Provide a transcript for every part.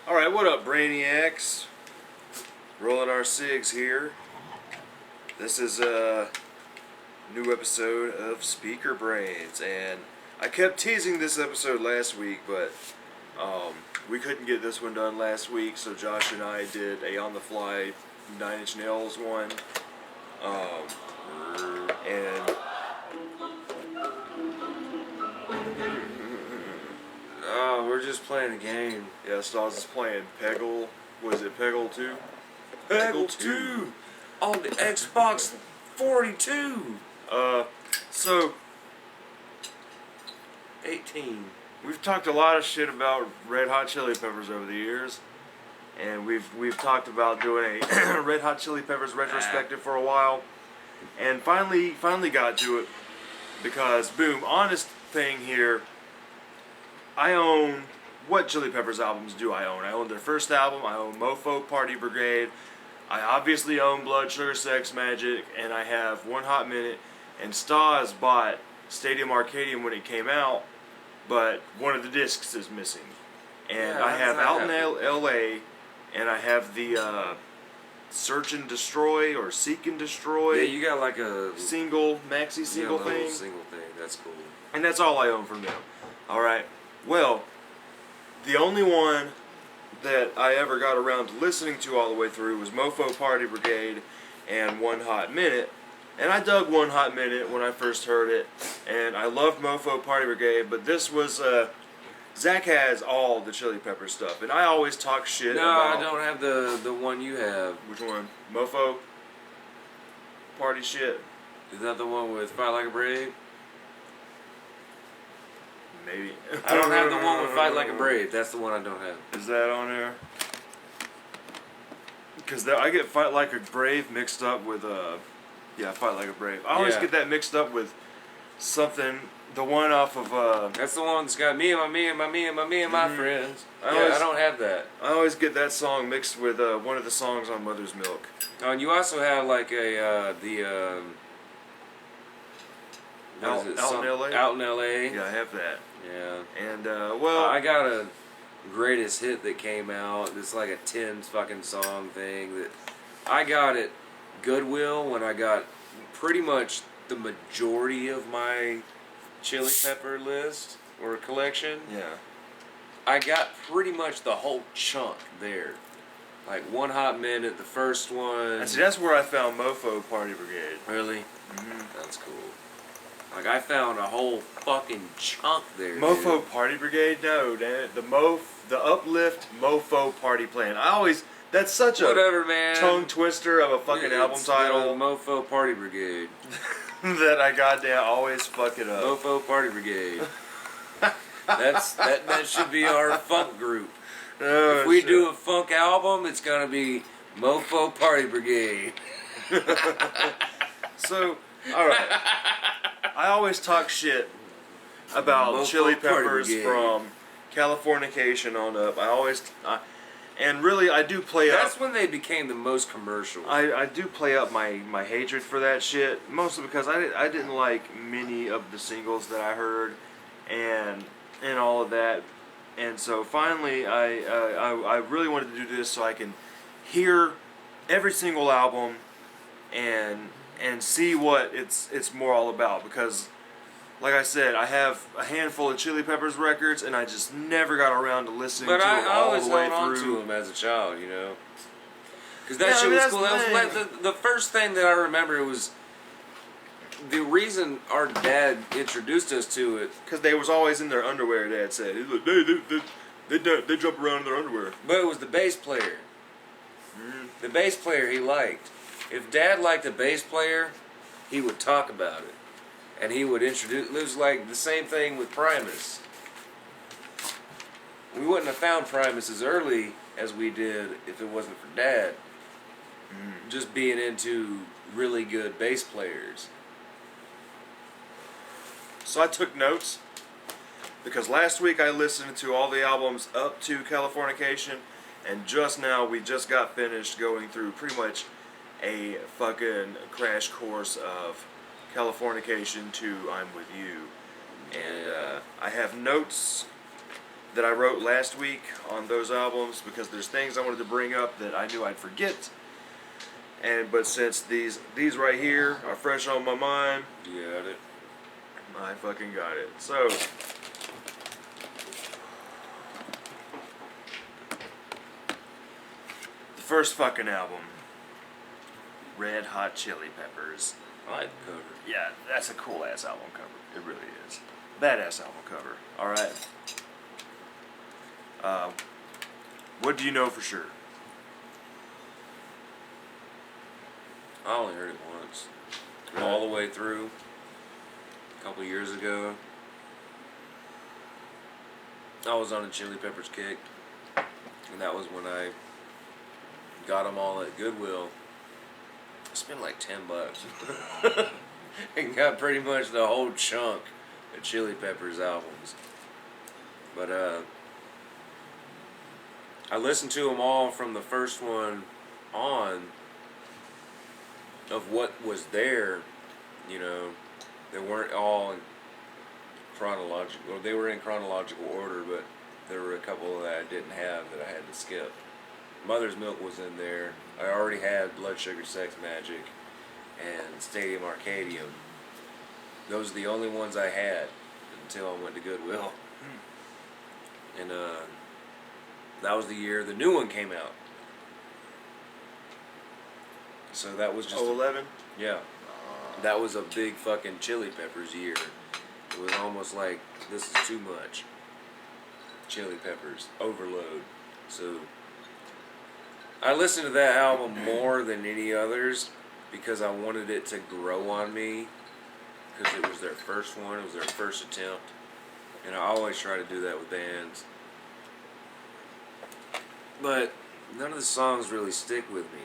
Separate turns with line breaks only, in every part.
Alright, what up, Brainiacs? Rolling our cigs here. This is a new episode of Speaker Brains, and I kept teasing this episode last week, but we couldn't get this one done last week, so Josh and I did a on-the-fly 9 Inch Nails one. And we're just playing a game. Yeah, Styley is playing Peggle. Was it Peggle 2?
Peggle 2 on the Xbox 42.
So
18.
we've talked a lot of shit about Red Hot Chili Peppers over the years, and we've talked about doing a Red Hot Chili Peppers retrospective for a while, and finally got to it because boom, honest thing here. I own, what Chili Peppers albums do I own? I own their first album, I own Mofo, Party Brigade, I obviously own Blood Sugar Sex Magic, and I have One Hot Minute, and Stas bought Stadium Arcadium when it came out, but one of the discs is missing. And
Yeah,
I have
that's
Out in
not
LA, and I have the Search and Destroy, or Seek and Destroy.
Yeah, you got like a
maxi single thing.
Single thing. That's cool.
And that's all I own from them. Alright, well, the only one that I ever got around to listening to all the way through was Mofo, Party Brigade, and One Hot Minute. And I dug One Hot Minute when I first heard it, and I loved Mofo, Party Brigade, but this was, Zach has all the Chili Pepper stuff, and I always talk shit about...
No, I don't have the one you have.
Which one? Mofo? Party shit?
Is that the one with Fight Like a Brave?
Maybe.
I don't have the one with Fight Like a Brave. That's the one I don't have.
Is that on there? Because I get Fight Like a Brave mixed up with, yeah, Fight Like a Brave. I always get that mixed up with something, the one off of,
That's the one that's got me and my friends. I don't have that.
I always get that song mixed with, one of the songs on Mother's Milk.
Oh, and you also have like a,
Out in LA?
Out in LA.
Yeah, I have that.
Yeah.
And, well...
I got a greatest hit that came out. It's like a 10 fucking song thing that I got at Goodwill when I got pretty much the majority of my Chili Pepper list or collection.
Yeah.
I got pretty much the whole chunk there. Like One Hot Minute, the first one.
And see, that's where I found Mofo, Party Brigade.
Really?
Mm-hmm.
That's cool. Like, I found a whole fucking chunk there.
Mofo
dude.
Party Brigade? No, damn it. The Uplift Mofo Party Plan. That's such a
whatever, man.
tongue twister of a fucking album title.
Mofo Party Brigade.
That I goddamn always fuck it up.
Mofo Party Brigade. that should be our funk group.
Oh,
if we do a funk album, it's gonna be Mofo Party Brigade.
So, alright. I always talk shit about
Mofo
Chili
Party
Peppers
Brigade.
from Californication on up. And really, I do play up...
That's when they became the most commercial.
I do play up my hatred for that shit, mostly because I didn't like many of the singles that I heard, and all of that, and so finally I really wanted to do this so I can hear every single album and see what it's more all about, because like I said, I have a handful of Chili Peppers records, and I just never got around to listening to them all the way through. But I always held on to them
as a child, you know? Because that shit was cool. That was the first thing that I remember was the reason our dad introduced us to it.
Because they was always in their underwear, Dad said. He's like, they jump around in their underwear.
But it was the bass player. The bass player he liked. If Dad liked a bass player, he would talk about it. And he would introduce... It was like the same thing with Primus. We wouldn't have found Primus as early as we did if it wasn't for Dad. Just being into really good bass players.
So I took notes, because last week I listened to all the albums up to Californication, and just now we just got finished going through pretty much a fucking crash course of Californication to I'm With You. And I have notes that I wrote last week on those albums, because there's things I wanted to bring up that I knew I'd forget. But since these right here are fresh on my mind,
You got it.
I fucking got it. So the first fucking album, Red Hot Chili Peppers.
I like the cover.
Yeah, that's a cool ass album cover. It really is. Badass album cover. Alright. What do you know for sure?
I only heard it once. All the way through. A couple years ago. I was on a Chili Peppers kick. And that was when I got them all at Goodwill. I spent like $10. And got pretty much the whole chunk of Chili Peppers albums. But I listened to them all from the first one on, of what was there. You know, they weren't all in chronological, or they were in chronological order, but there were a couple that I didn't have that I had to skip. Mother's Milk was in there. I already had Blood Sugar Sex Magic and Stadium Arcadium. Those are the only ones I had until I went to Goodwill. And that was the year the new one came out. So that was just
11?
yeah. That was a big fucking Chili Peppers year. It was almost like, this is too much. Chili Peppers overload. So I listened to that album more than any others because I wanted it to grow on me, because it was their first one, it was their first attempt, and I always try to do that with bands. But none of the songs really stick with me.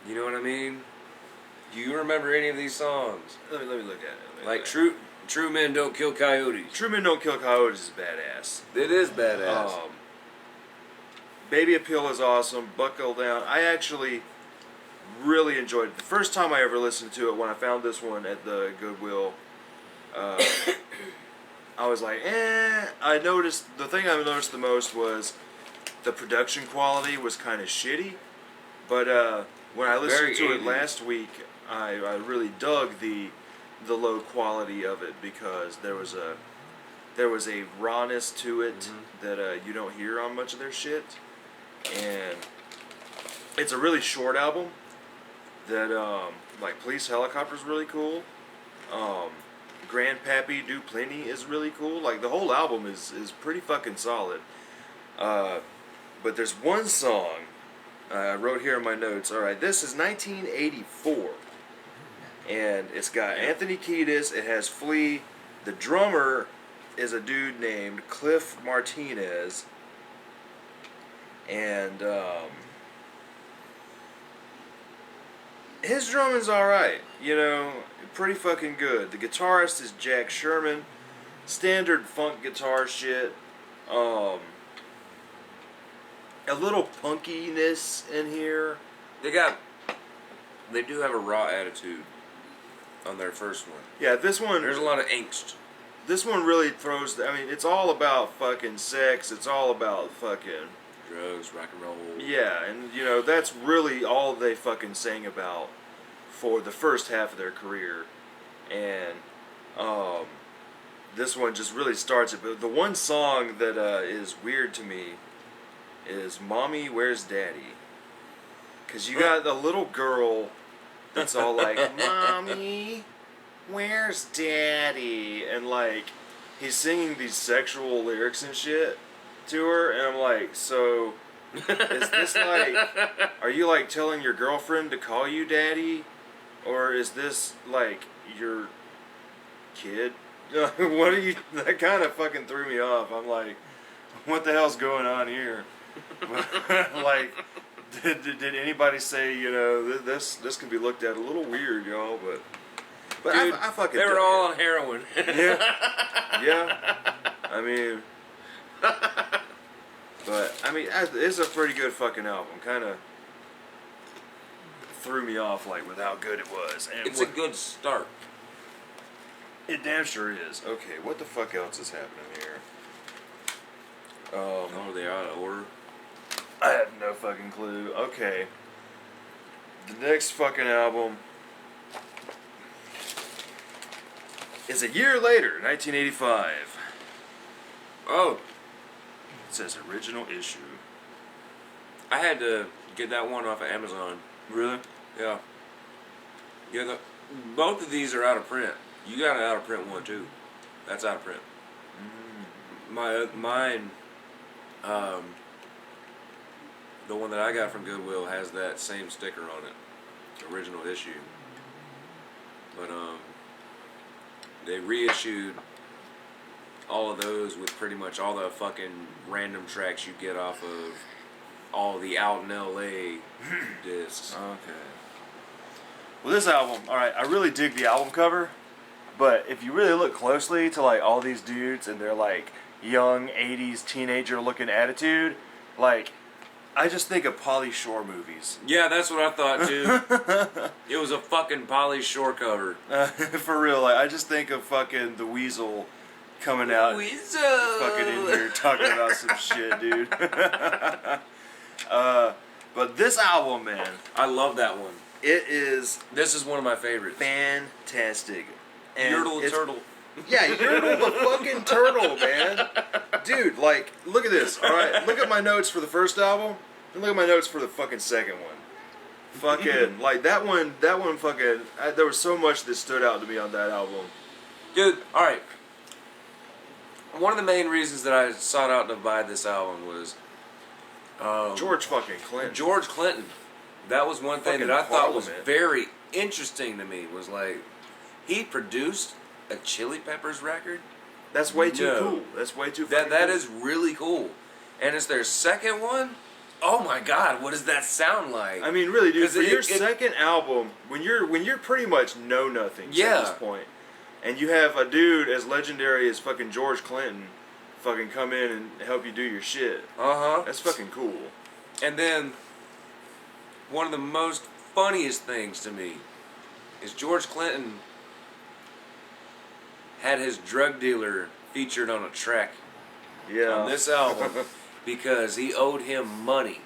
You know what I mean? Do you remember any of these songs?
Let me look at it.
Like True Men Don't Kill Coyotes.
True Men Don't Kill Coyotes is badass.
It is badass.
Baby Appeal is awesome. Buckle Down. I actually really enjoyed it. The first time I ever listened to it, when I found this one at the Goodwill, I was like, I noticed, the thing I noticed the most was the production quality was kind of shitty. But when I listened to it last week, I really dug the low quality of it, because there was a rawness to it that you don't hear on much of their shit. And it's a really short album that, like, Police Helicopter's really cool. Grandpappy Do Plenty is really cool. Like, the whole album is pretty fucking solid. But there's one song I wrote here in my notes. Alright, this is 1984. And it's got Anthony Kiedis, it has Flea. The drummer is a dude named Cliff Martinez. And his drumming's alright, you know, pretty fucking good. The guitarist is Jack Sherman. Standard funk guitar shit. A little punkiness in here.
They do have a raw attitude on their first one.
Yeah, this one,
There's a lot of angst.
this one really throws, I mean, it's all about fucking sex, it's all about fucking
Drugs, rock and roll.
yeah, and you know, that's really all they fucking sang about for the first half of their career. And this one just really starts it. But the one song that is weird to me is Mommy, Where's Daddy? Because you got a little girl that's all like, Mommy, where's Daddy? And like, he's singing these sexual lyrics and shit to her, and I'm like, so is this like, are you like telling your girlfriend to call you Daddy? Or is this like your kid? What are you, that kind of fucking threw me off. I'm like, what the hell's going on here? Like, did anybody say, you know, this can be looked at a little weird, y'all, but
Dude,
I fucking
they were all on heroin.
yeah. I mean, but I mean, it's a pretty good fucking album. Kind of threw me off, like, with how good it was. And
It's a good start.
It damn sure is. Okay, what the fuck else is happening here?
Oh, they out of order.
I have no fucking clue. Okay. The next fucking album is a year later, 1985.
Oh,
It says original issue.
I had to get that one off of Amazon.
Really?
Yeah. Yeah, both of these are out of print. You got an out of print one too. That's out of print. Mine, the one that I got from Goodwill has that same sticker on it, original issue. But they reissued all of those with pretty much all the fucking random tracks you get off of all the Out in LA discs.
Okay. Well, this album, alright, I really dig the album cover, but if you really look closely to like all these dudes and their like young 80s teenager looking attitude, like, I just think of Pauly Shore movies.
Yeah, that's what I thought too. It was a fucking Pauly Shore cover.
For real, like, I just think of fucking the Weasel coming out
Weasel.
fucking in here talking about some shit, dude. But this album, man,
I love that one.
it is
This is one of my favorites.
fantastic. And
Yertle
it's-
Turtle.
Yeah, Yertle the fucking turtle, man. Dude, like, look at this. Alright, look at my notes for the first album, and look at my notes for the fucking second one. Fucking, like, that one fucking, there was so much that stood out to me on that album.
Dude, alright. One of the main reasons that I sought out to buy this album was
George fucking Clinton.
George Clinton. That was one thing
Fucking
that I thought was
Parliament.
very interesting to me. Was like, he produced a Chili Peppers record.
That's way too
No.
cool. That's way too
That
fucking cool.
is really cool. And it's their second one. Oh my God, what does that sound like?
I mean, really, dude,
'Cause
for your
it-
second album, when you're pretty much know nothing at
Yeah.
this point, and you have a dude as legendary as fucking George Clinton fucking come in and help you do your shit.
Uh-huh.
That's fucking cool.
And then, one of the most funniest things to me is George Clinton had his drug dealer featured on a track
Yeah.
on this album because he owed him money.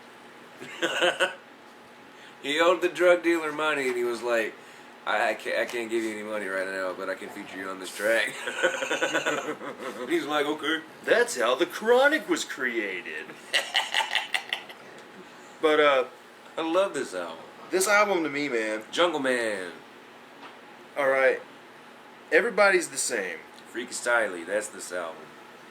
He owed the drug dealer money, and he was like, I can't give you any money right now, but I can feature you on this track. He's like, okay.
That's how the Chronic was created. But
I love this album.
this album to me, man.
Jungle Man,
All right, everybody's the same.
Freaky Styley, that's this album.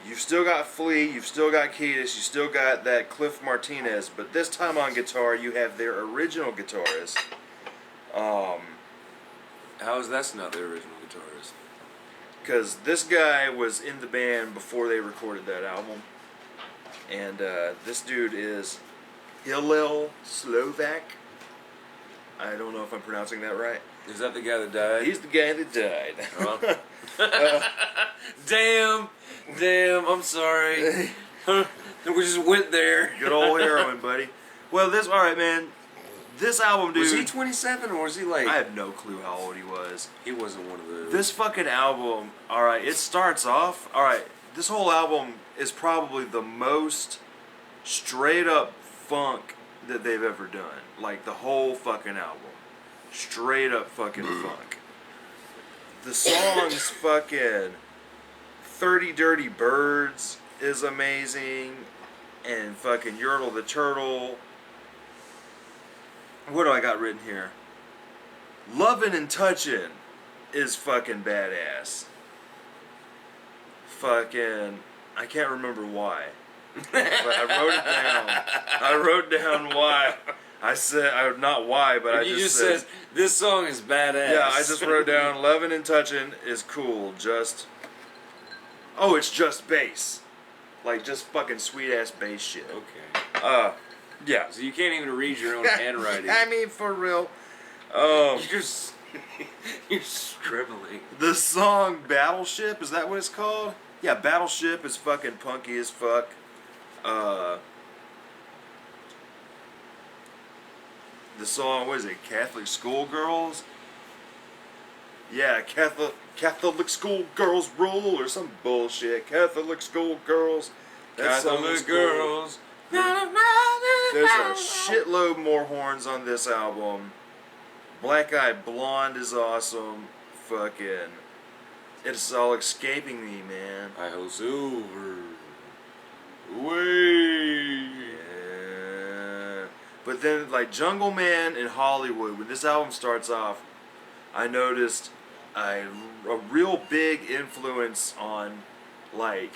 You've still got Flea, you've still got Kiedis, you still got that Cliff Martinez, but this time on guitar you have their original guitarist.
How is that not the original guitarist?
Because this guy was in the band before they recorded that album. And this dude is Hillel Slovak. I don't know if I'm pronouncing that right.
Is that the guy that died?
He's the guy that died.
Damn, I'm sorry. We just went there.
Good old heroin, buddy. Well, alright, man. This album, dude.
Was he 27 or was he like...
I have no clue how old he was.
He wasn't one of those.
This fucking album, alright, it starts off, alright, this whole album is probably the most straight up funk that they've ever done. Like, the whole fucking album. Straight up fucking funk. The songs fucking 30 Dirty Birds is amazing. And fucking Yertle the Turtle. What do I got written here? Lovin' and Touchin' is fucking badass. Fucking, I can't remember why. But I wrote down why. I said, not why, but I
you
just
said, this song is badass.
yeah, I just wrote down, Lovin' and Touchin' is cool, it's just bass. Like, just fucking sweet-ass bass shit.
Okay.
Yeah.
So you can't even read your own handwriting.
I mean, for real.
You're scribbling.
The song Battleship, is that what it's called? Yeah, Battleship is fucking punky as fuck. The song, what is it, Catholic Schoolgirls? Yeah, Catholic school girls rule or some bullshit. Catholic school girls.
Catholic girls.
There's a shitload more horns on this album. Black Eyed Blonde is awesome. Fucking, it's all escaping me, man.
I ho silver. Way.
Yeah. But then, like Jungle Man in Hollywood, when this album starts off, I noticed a real big influence on, like,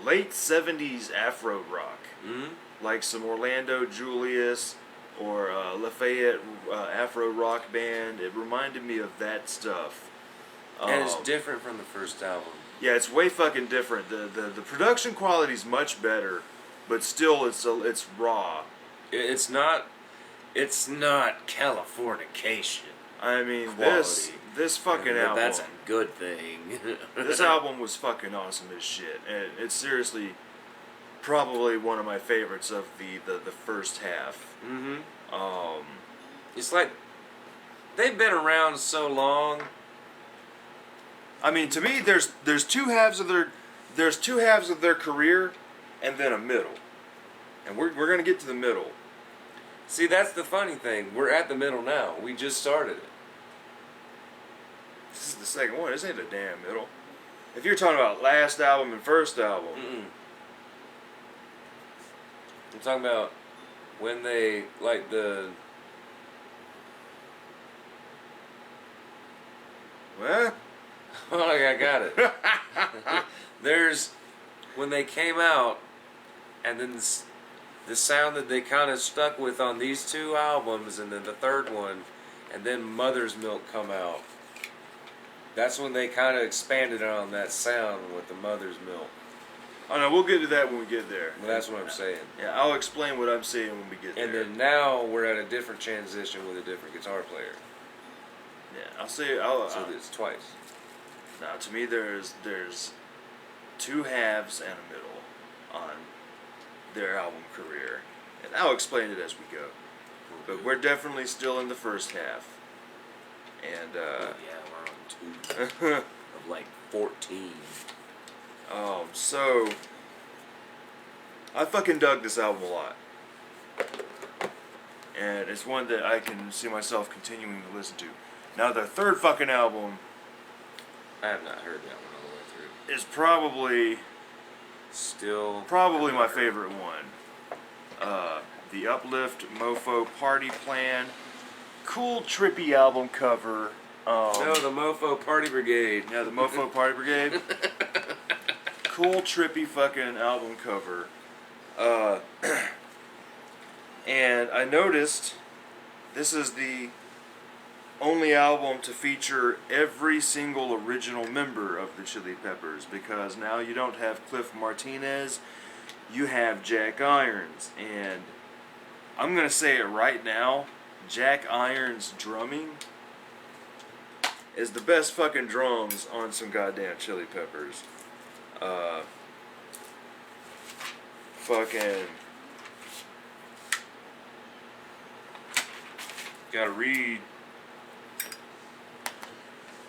late 70s Afro rock.
Mm-hmm.
Like some Orlando Julius or Lafayette Afro rock band. It reminded me of that stuff.
And it's different from the first album.
Yeah, it's way fucking different. The production quality is much better, but still it's raw.
It's not Californication.
I mean,
Quality.
this fucking album.
That's a good thing.
This album was fucking awesome as shit, and it's seriously probably one of my favorites of the first half.
Mm-hmm. It's like they've been around so long.
I mean, to me, there's two halves of their career, and then a middle, and we're gonna get to the middle.
See, that's the funny thing. We're at the middle now. We just started it.
This is the second one. This ain't a damn middle. If you're talking about last album and first album,
I'm talking about when they like the.
well,
Oh, I got it. There's when they came out, and then the sound that they kind of stuck with on these two albums, and then the third one, and then Mother's Milk come out. That's when they kind of expanded on that sound with the Mother's Milk.
oh no, we'll get to that when we get there.
Well, that's what I'm saying.
Yeah, I'll explain what I'm saying when we get there.
And then now we're at a different transition with a different guitar player.
Yeah, I'll say.
So it's twice.
Now, to me, there's two halves and a middle on their album career, and I'll explain it as we go. But we're definitely still in the first half, and
Yeah, we're on 2 of like 14.
so I fucking dug this album a lot, and it's one that I can see myself continuing to listen to. Now, their third fucking album
I have not heard that one all the way through.
is probably my favorite one. The Uplift Mofo Party Plan. Cool, trippy album cover.
No, the Mofo Party Brigade.
Yeah, the Mofo Party Brigade. Cool, trippy fucking album cover. And I noticed this is the only album to feature every single original member of the Chili Peppers, because now you don't have Cliff Martinez, you have Jack Irons, and I'm gonna say it right now, Jack Irons' drumming is the best fucking drums on some goddamn Chili Peppers. Fucking gotta read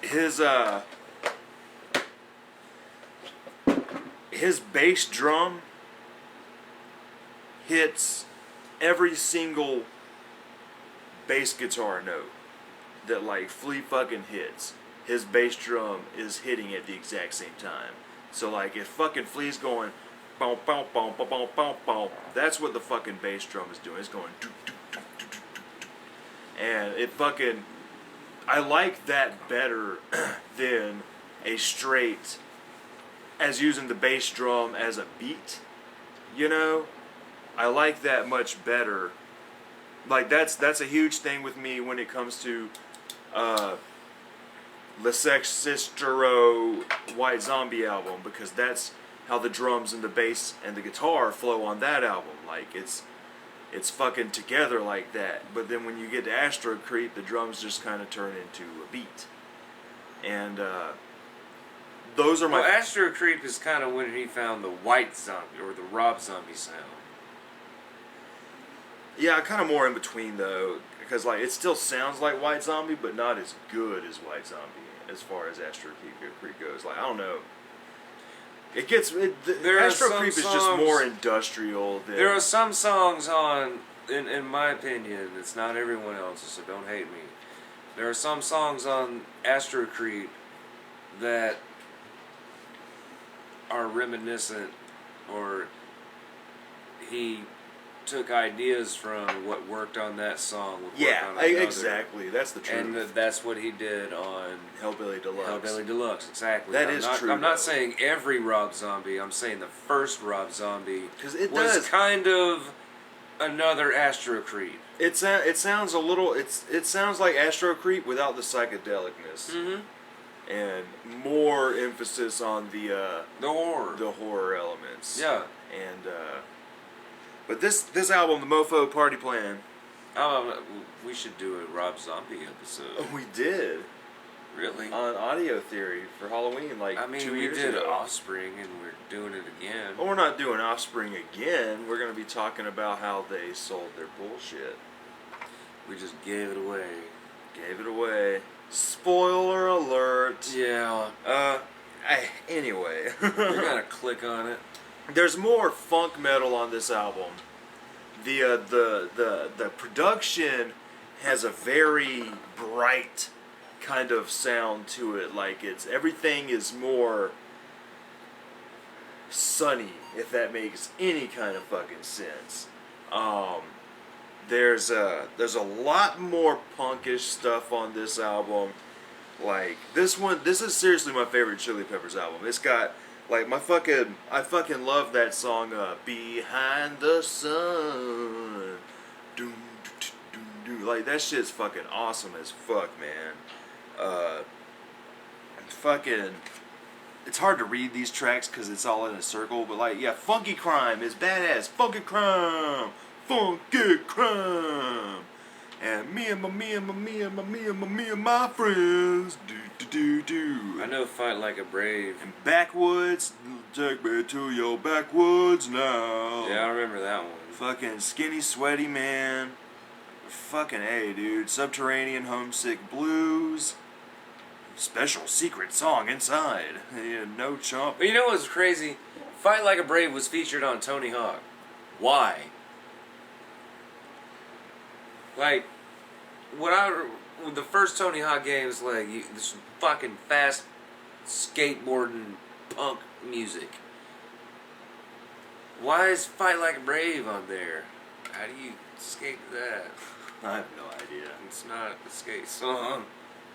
his bass drum hits every single bass guitar note that like Flea fucking hits. His bass drum is hitting at the exact same time. So like if fucking Flea's going boom boom boom boom boom boom boom, that's what the fucking bass drum is doing. It's going doo doo doo doo doo doo. And it fucking, I like that better than a straight, as using the bass drum as a beat, you know? I like that much better. Like that's a huge thing with me when it comes to Le Sex Sistero White Zombie album, because that's how the drums and the bass and the guitar flow on that album. Like it's fucking together like that. But then when you get to Astro Creep, the drums just kind of turn into a beat. And those are my...
Well, Astro Creep is kind of when he found the White Zombie, or the Rob Zombie sound.
Yeah, kind of more in between though, because like it still sounds like White Zombie, but not as good as White Zombie. as far as Astro Creep goes. Like, I don't know. It gets
There are
Astro
some
Creep is just
songs-
more industrial than
There are some songs on, in my opinion, it's not everyone else's, so don't hate me. There are some songs on Astro Creep that are reminiscent, or he took ideas from what worked on that song. Would work on another.
exactly. That's the truth.
And that's what he did on
Hellbilly Deluxe.
Hellbilly Deluxe, exactly.
That
I'm
is
not,
true,
I'm not
though.
saying every Rob Zombie. I'm saying the first Rob Zombie
'Cause it
was
does.
kind of another Astro Creep.
It sounds a little. It sounds like Astro Creep without the psychedelicness,
Mm-hmm.
and more emphasis on
The horror.
the horror elements.
Yeah.
And but this album, the Mofo Party Plan,
We should do a Rob Zombie episode.
we did
Really?
on Audio Theory for Halloween, like
I mean,
2
we
years
did
ago.
Offspring, and we're doing it again.
Well, we're not doing Offspring again. We're gonna be talking about how they sold their bullshit.
We just gave it away.
Gave it away. Spoiler alert.
Yeah.
Anyway.
We're gonna click on it.
There's more funk metal on this album. The production has a very bright kind of sound to it. Like everything is more sunny, if that makes any kind of fucking sense. There's a lot more punkish stuff on this album. Like this is seriously my favorite Chili Peppers album. It's got like I fucking love that song Behind the Sun. Doom, doom, doom. Like that shit's fucking awesome as fuck, man. It's hard to read these tracks because it's all in a circle, but like, yeah, Funky Crime is badass. Funky Crime, and me and my friends, do.
I know Fight Like a Brave.
And Backwoods, take me to your backwoods now.
Yeah, I remember that one.
Fucking Skinny Sweaty Man. Fucking A, dude. Subterranean Homesick Blues. Special secret song inside. Yeah, no chump.
But you know what's crazy? Fight Like a Brave was featured on Tony Hawk. Why? Like, the first Tony Hawk game is like this fucking fast skateboarding punk music. Why is Fight Like a Brave on there? How do you skate to that?
I have no idea.
It's not a skate song.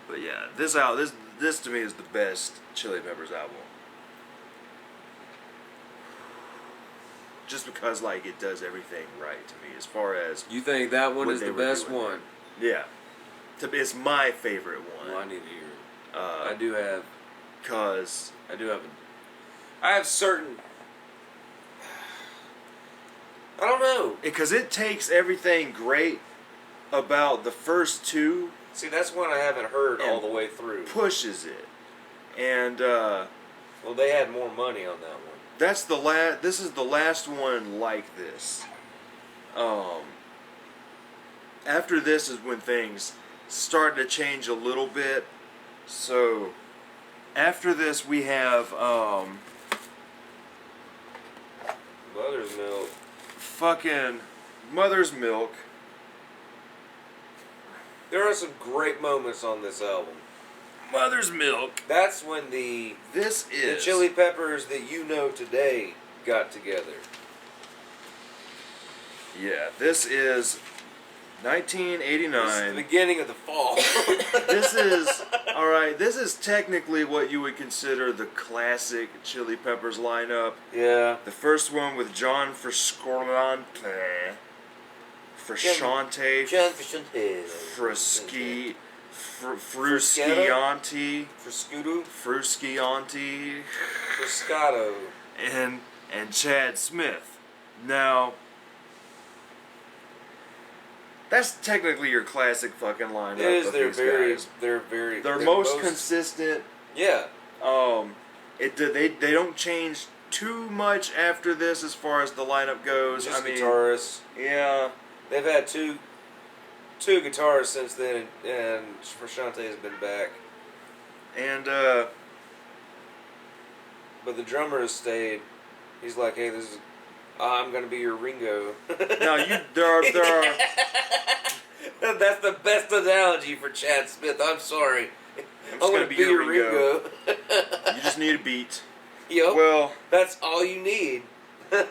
But yeah, this to me is the best Chili Peppers album. Just because like it does everything right to me as far as
You think that one
what
is
they
the
were
best
doing
one?
yeah. It's my favorite one.
Well, I need to hear it.
I
have certain. I don't know.
because it takes everything great about the first two,
See, that's one I haven't heard all the way through.
pushes it, and
Well, they had more money on that one.
that's this is the last one like this. After this is when things start to change a little bit. So after this we have
Mother's Milk.
fucking Mother's Milk.
There are some great moments on this album.
Mother's Milk.
That's when the Chili Peppers that you know today got together.
Yeah, this is
This is the
1989.
beginning of the fall.
This is alright, this is technically what you would consider the classic Chili Peppers lineup.
Yeah.
The first one with John Frusciante, Frusciante, Frusciante, Frusciante,
Fruscato.
and Chad Smith. Now, that's technically your classic fucking lineup.
It is.
of
They're
these
very.
guys.
They're
most consistent.
Yeah.
They don't change too much after this as far as the lineup goes.
Just
I mean,
guitarists.
yeah.
They've had two guitarists since then, and Frusciante has been back.
And
But the drummer has stayed. He's like, hey, this is. I'm gonna be your Ringo.
now there are.
That's the best analogy for Chad Smith. I'm sorry.
I'm just gonna be your Ringo. You just need a beat.
Yup.
Well,
that's all you need. God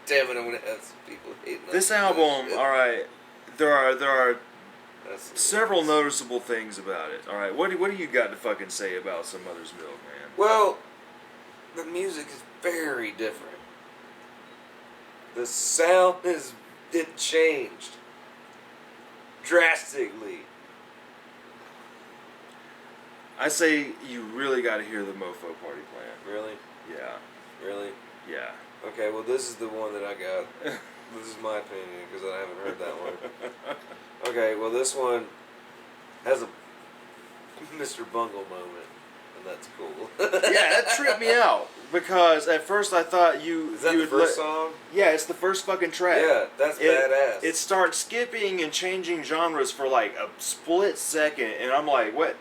damn it! I'm gonna have some people hating on
this album,
shit.
all right. There are
That's
several noticeable things about it. All right, what do you got to fucking say about Some Mother's Milk, man?
Well, the music is very different. The sound it changed drastically.
I say you really got to hear the Mofo Party Plan.
Really?
Yeah,
Really?
yeah.
Okay, well this is the one that I got. This is my opinion because I haven't heard that one. Okay, well this one has a Mr. Bungle moment, and that's cool.
Yeah, that tripped me out because at first I thought you.
Is that
you
the first song?
Yeah, it's the first fucking track.
Yeah, that's badass.
It starts skipping and changing genres for like a split second, and I'm like, what?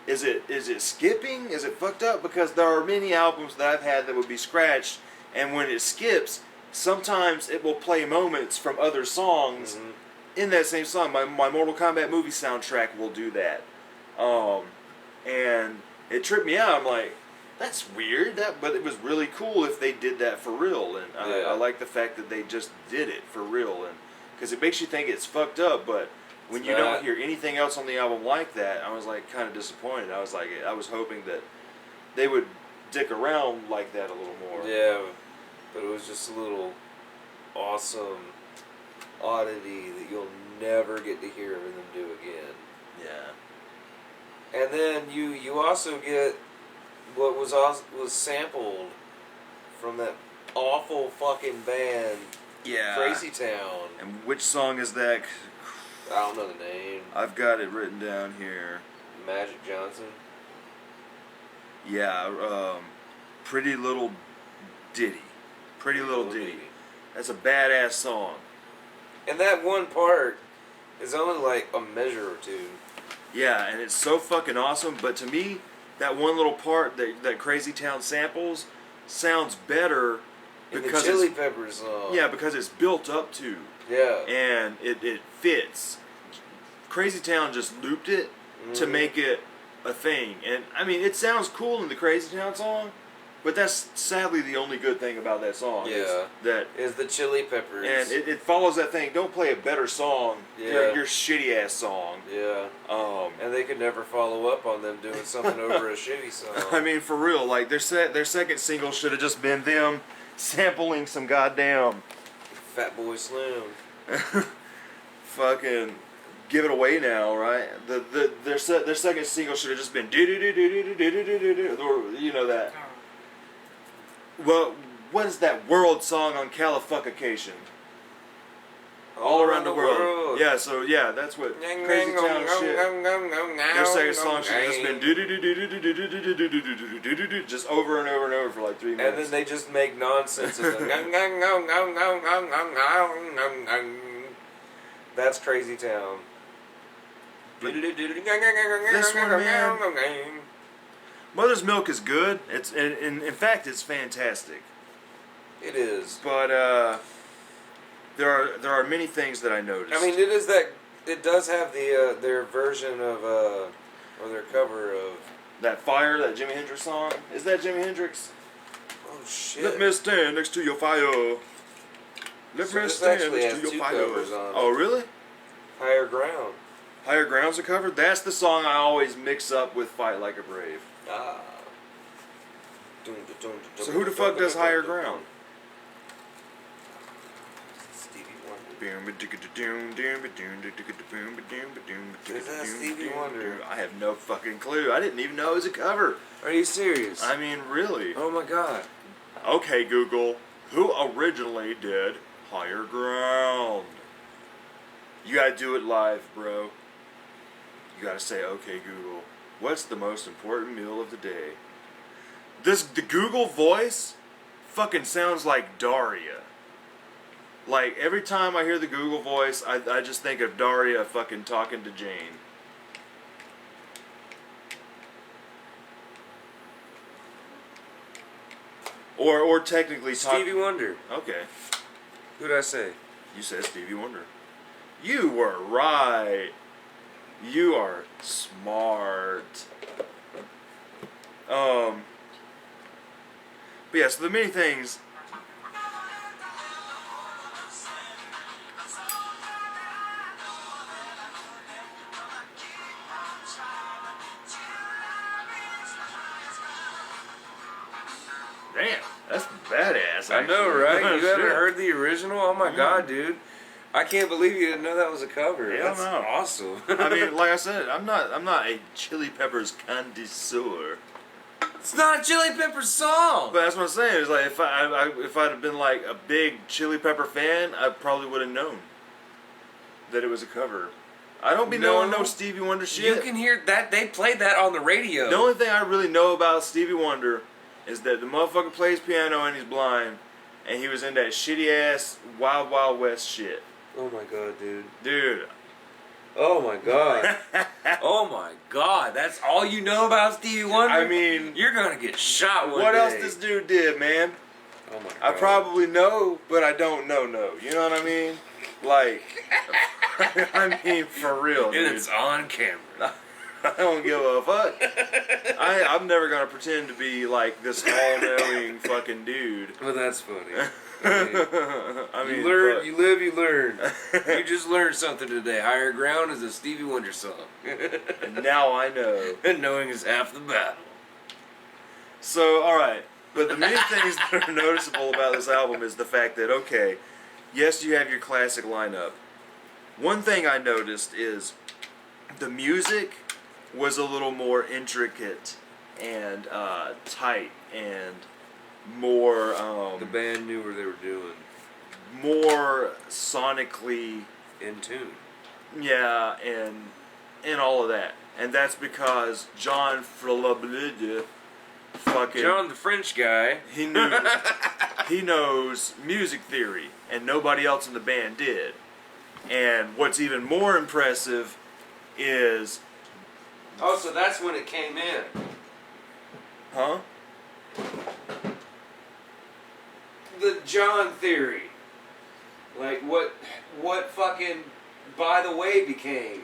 Is it skipping? Is it fucked up? Because there are many albums that I've had that would be scratched, and when it skips, sometimes it will play moments from other songs in that same song. My Mortal Kombat movie soundtrack will do that, and it tripped me out. I'm like, that's weird. But it was really cool if they did that for real, and I like the fact that they just did it for real, and because it makes you think it's fucked up, but when you don't hear anything else on the album like that, I was like kind of disappointed. I was hoping that they would dick around like that a little more.
Yeah, but it was just a little awesome oddity that you'll never get to hear them do again.
Yeah.
And then you also get what was sampled from that awful fucking band,
Yeah.
Crazy Town.
And which song is that?
I don't know the name.
I've got it written down here.
Magic Johnson.
Yeah, Pretty Little Ditty. Pretty Little Ditty. That's a badass song.
And that one part is only like a measure or two.
Yeah, and it's so fucking awesome, but to me, that one little part that Crazy Town samples sounds better
In
because
the Chili Peppers song.
yeah, because it's built up to.
Yeah.
And it fits. Crazy Town just looped it to make it a thing. And I mean, it sounds cool in the Crazy Town song, but that's sadly the only good thing about that song.
Yeah.
Is
the Chili Peppers.
and it follows that thing. Don't play a better song.
Yeah.
Your shitty ass song.
Yeah. And they could never follow up on them doing something over a shitty song.
I mean, for real, like their second single should have just been them sampling some goddamn
Fatboy Slim.
fucking Give It Away Now, right? Their second single should have just been you know that. Well, what is that world song on Califuccation? All around the world. Yeah, so yeah, that's what Crazy Town shit. Their second song should have just been just over and over and over for like 3 minutes.
And then they just make nonsense of them. That's Crazy Town.
This one, man. Mother's Milk is good. It's in fact it's fantastic.
It is.
But there are many things that I noticed.
I mean, it does have the their version of or their cover of
that Fire, that Jimi Hendrix song. Is that Jimi Hendrix?
Oh shit.
Let me stand next to your fire. Let me stand next to your fire. Oh really?
Higher Ground.
Higher Ground's a cover? That's the song I always mix up with Fight Like a Brave.
Ah.
So who the fuck does Higher Ground?
Stevie
Wonder.
Is that Stevie Wonder?
I have no fucking clue. I didn't even know it was a cover.
Are you serious?
I mean, really?
Oh my god.
Okay, Google. Who originally did Higher Ground? You gotta do it live, bro. You gotta say, okay, Google, what's the most important meal of the day? The Google voice fucking sounds like Daria. Like, every time I hear the Google voice, I just think of Daria fucking talking to Jane. Or technically
Stevie Wonder.
Okay.
Who'd I say?
You said Stevie Wonder. You were right. You are smart. But yeah, so the many things. Damn, that's badass.
I know,
actually.
right? You haven't
Shit.
heard the original? Oh my god, dude! I can't believe you didn't know that was a cover.
Hell
That's
no.
awesome.
I mean, like I said, I'm not a Chili Peppers connoisseur.
It's not a Chili Pepper song.
But that's what I'm saying. Is like if I'd have been like a big Chili Pepper fan, I probably would have known that it was a cover. I don't be knowing no Stevie Wonder shit.
You can hear that they played that on the radio.
The only thing I really know about Stevie Wonder is that the motherfucker plays piano and he's blind, and he was in that shitty ass Wild Wild West shit.
Oh my god, dude.
Dude.
Oh my god. Oh my god. That's all you know about Stevie Wonder?
I mean,
you're gonna get shot one
what
day.
else this dude did, man?
Oh my god.
I probably know, but I don't know. You know what I mean? Like, I mean, for real, dude.
And it's on camera.
I don't give a fuck. I'm never gonna pretend to be like this all-knowing fucking dude.
Well, that's funny.
I mean,
you learn, you live, you learn. You just learned something today. Higher Ground is a Stevie Wonder song.
And now I know.
And knowing is half the battle.
So, alright. But the main things that are noticeable about this album is the fact that, okay, yes, you have your classic lineup. One thing I noticed is the music was a little more intricate and tight and more
The band knew what they were doing.
more sonically
In tune.
yeah and all of that. And that's because John Frolablude fucking
John, the French guy.
he knows music theory and nobody else in the band did. And what's even more impressive is
Oh, so that's when it came in.
huh?
The John theory. Like what fucking by the way became.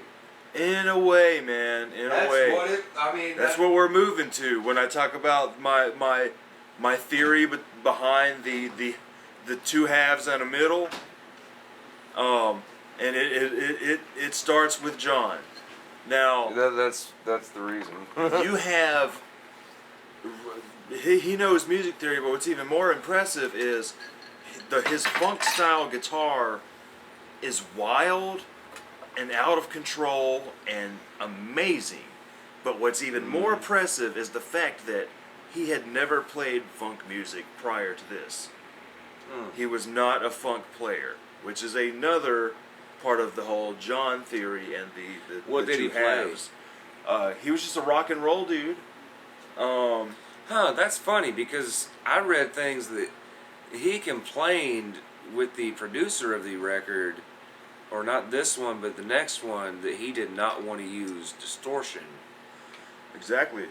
In a way, man. In
That's
a way.
what it I mean
That's what we're moving to when I talk about my theory behind the two halves and a middle. And it starts with John. Now
that's the reason.
you have he knows music theory, but what's even more impressive is his funk style guitar is wild and out of control and amazing. But what's even more impressive is the fact that he had never played funk music prior to this. He was not a funk player, which is another part of the whole John theory and the
What
the
did
two
he play?
halves. He was just a rock and roll dude.
That's funny because I read things that he complained with the producer of the record, or not this one, but the next one, that he did not want to use distortion.
Exactly.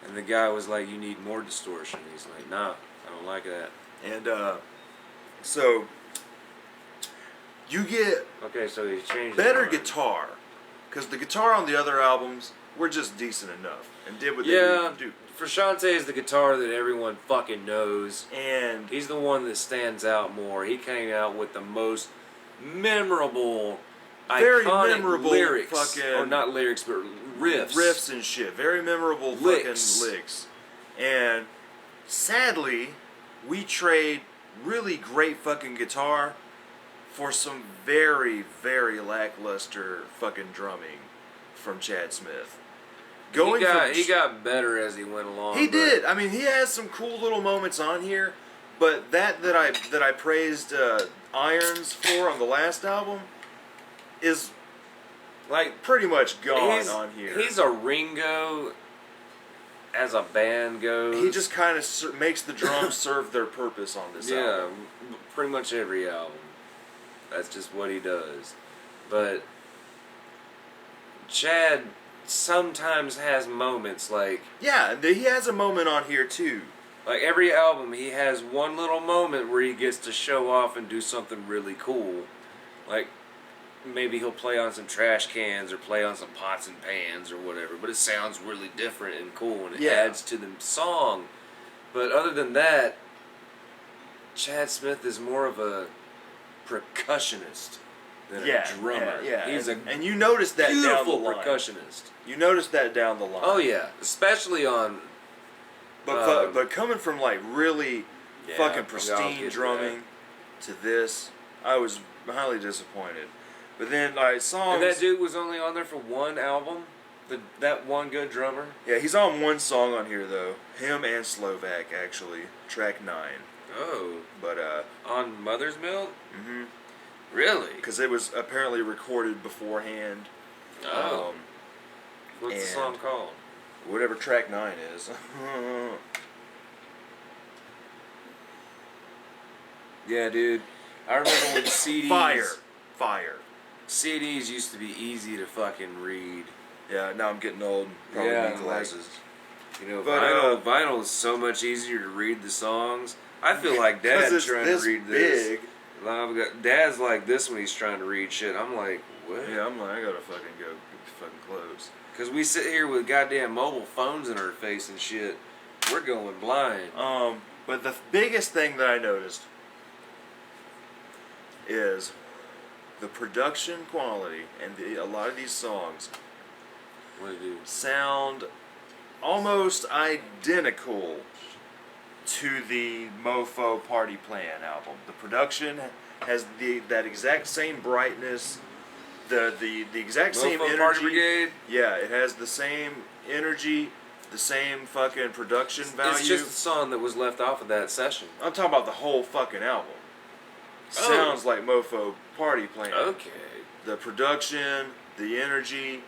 And the guy was like, you need more distortion. He's like, nah, I don't like that.
And so you get
Okay, so he changed
better
his mind.
guitar, because the guitar on the other albums were just decent enough and did what they
Yeah,
needed to do.
Frusciante is the guitar that everyone fucking knows.
And
He's the one that stands out more. He came out with the most memorable,
very
iconic
memorable
lyrics.
fucking
Or not lyrics, but riffs.
riffs and shit. Very memorable
Licks.
fucking licks. And sadly, we trade really great fucking guitar for some very, very lackluster fucking drumming from Chad Smith.
He got better as he went along.
He
but
did. I mean, he has some cool little moments on here, but that I praised Irons for on the last album is
Like,
pretty much gone
he's,
on here.
He's a Ringo as a band goes.
He just kind of makes the drums serve their purpose on this album.
pretty much every album. That's just what he does. But Chad sometimes has moments like
Yeah, he has a moment on here too.
every album he has one little moment where he gets to show off and do something really cool. Like maybe he'll play on some trash cans or play on some pots and pans or whatever, but it sounds really different and cool and it adds to the song. But other than that, Chad Smith is more of a percussionist than a drummer. He's
and you notice that
beautiful
down the line.
percussionist.
You notice that down the line.
Oh yeah, especially on.
But coming from like really fucking
I'll
pristine
get
drumming to this, I was highly disappointed. But then like songs.
And that dude was only on there for one album. That one good drummer.
Yeah, he's on one song on here though. Him and Slovak actually, track 9.
Oh.
But
on Mother's Milk.
Mhm.
Really?
Because it was apparently recorded beforehand.
Oh. What's the song called?
Whatever track 9 is.
Yeah, dude. I remember when CDs.
Fire.
CDs used to be easy to fucking read.
Yeah, now I'm getting old. Probably need glasses.
You know,
But,
vinyl is so much easier to read the songs. I feel like Dad's trying to read this.
Big.
Dad's like this when he's trying to read shit. I'm like, what?
Yeah, I'm like, I gotta fucking go fucking close.
Because we sit here with goddamn mobile phones in our face and shit. We're going blind.
But the biggest thing that I noticed is the production quality, and a lot of these songs sound almost identical to the Mofo Party Plan album. The production has that exact same brightness, the exact same
Mofo
energy.
Party Brigade?
Yeah, it has the same energy, the same fucking production value.
It's just the song that was left off of that session.
I'm talking about the whole fucking album. Sounds like Mofo Party Plan.
Okay.
The production, the energy.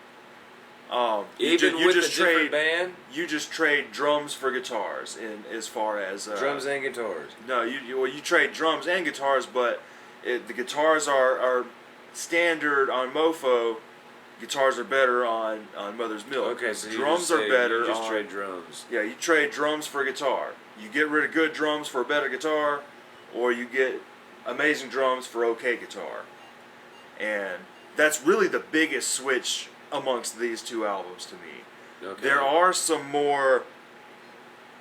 Even
you
with
just
a different
trade
band?
You just trade drums for guitars, in as far as
Drums and guitars.
No, you trade drums and guitars, but the guitars are standard on Mofo. Guitars are better on Mother's Milk.
Okay, so
drums are better.
You just trade drums.
Yeah, you trade drums for guitar. You get rid of good drums for a better guitar, or you get amazing drums for okay guitar. And that's really the biggest switch amongst these two albums to me.
Okay.
There are some more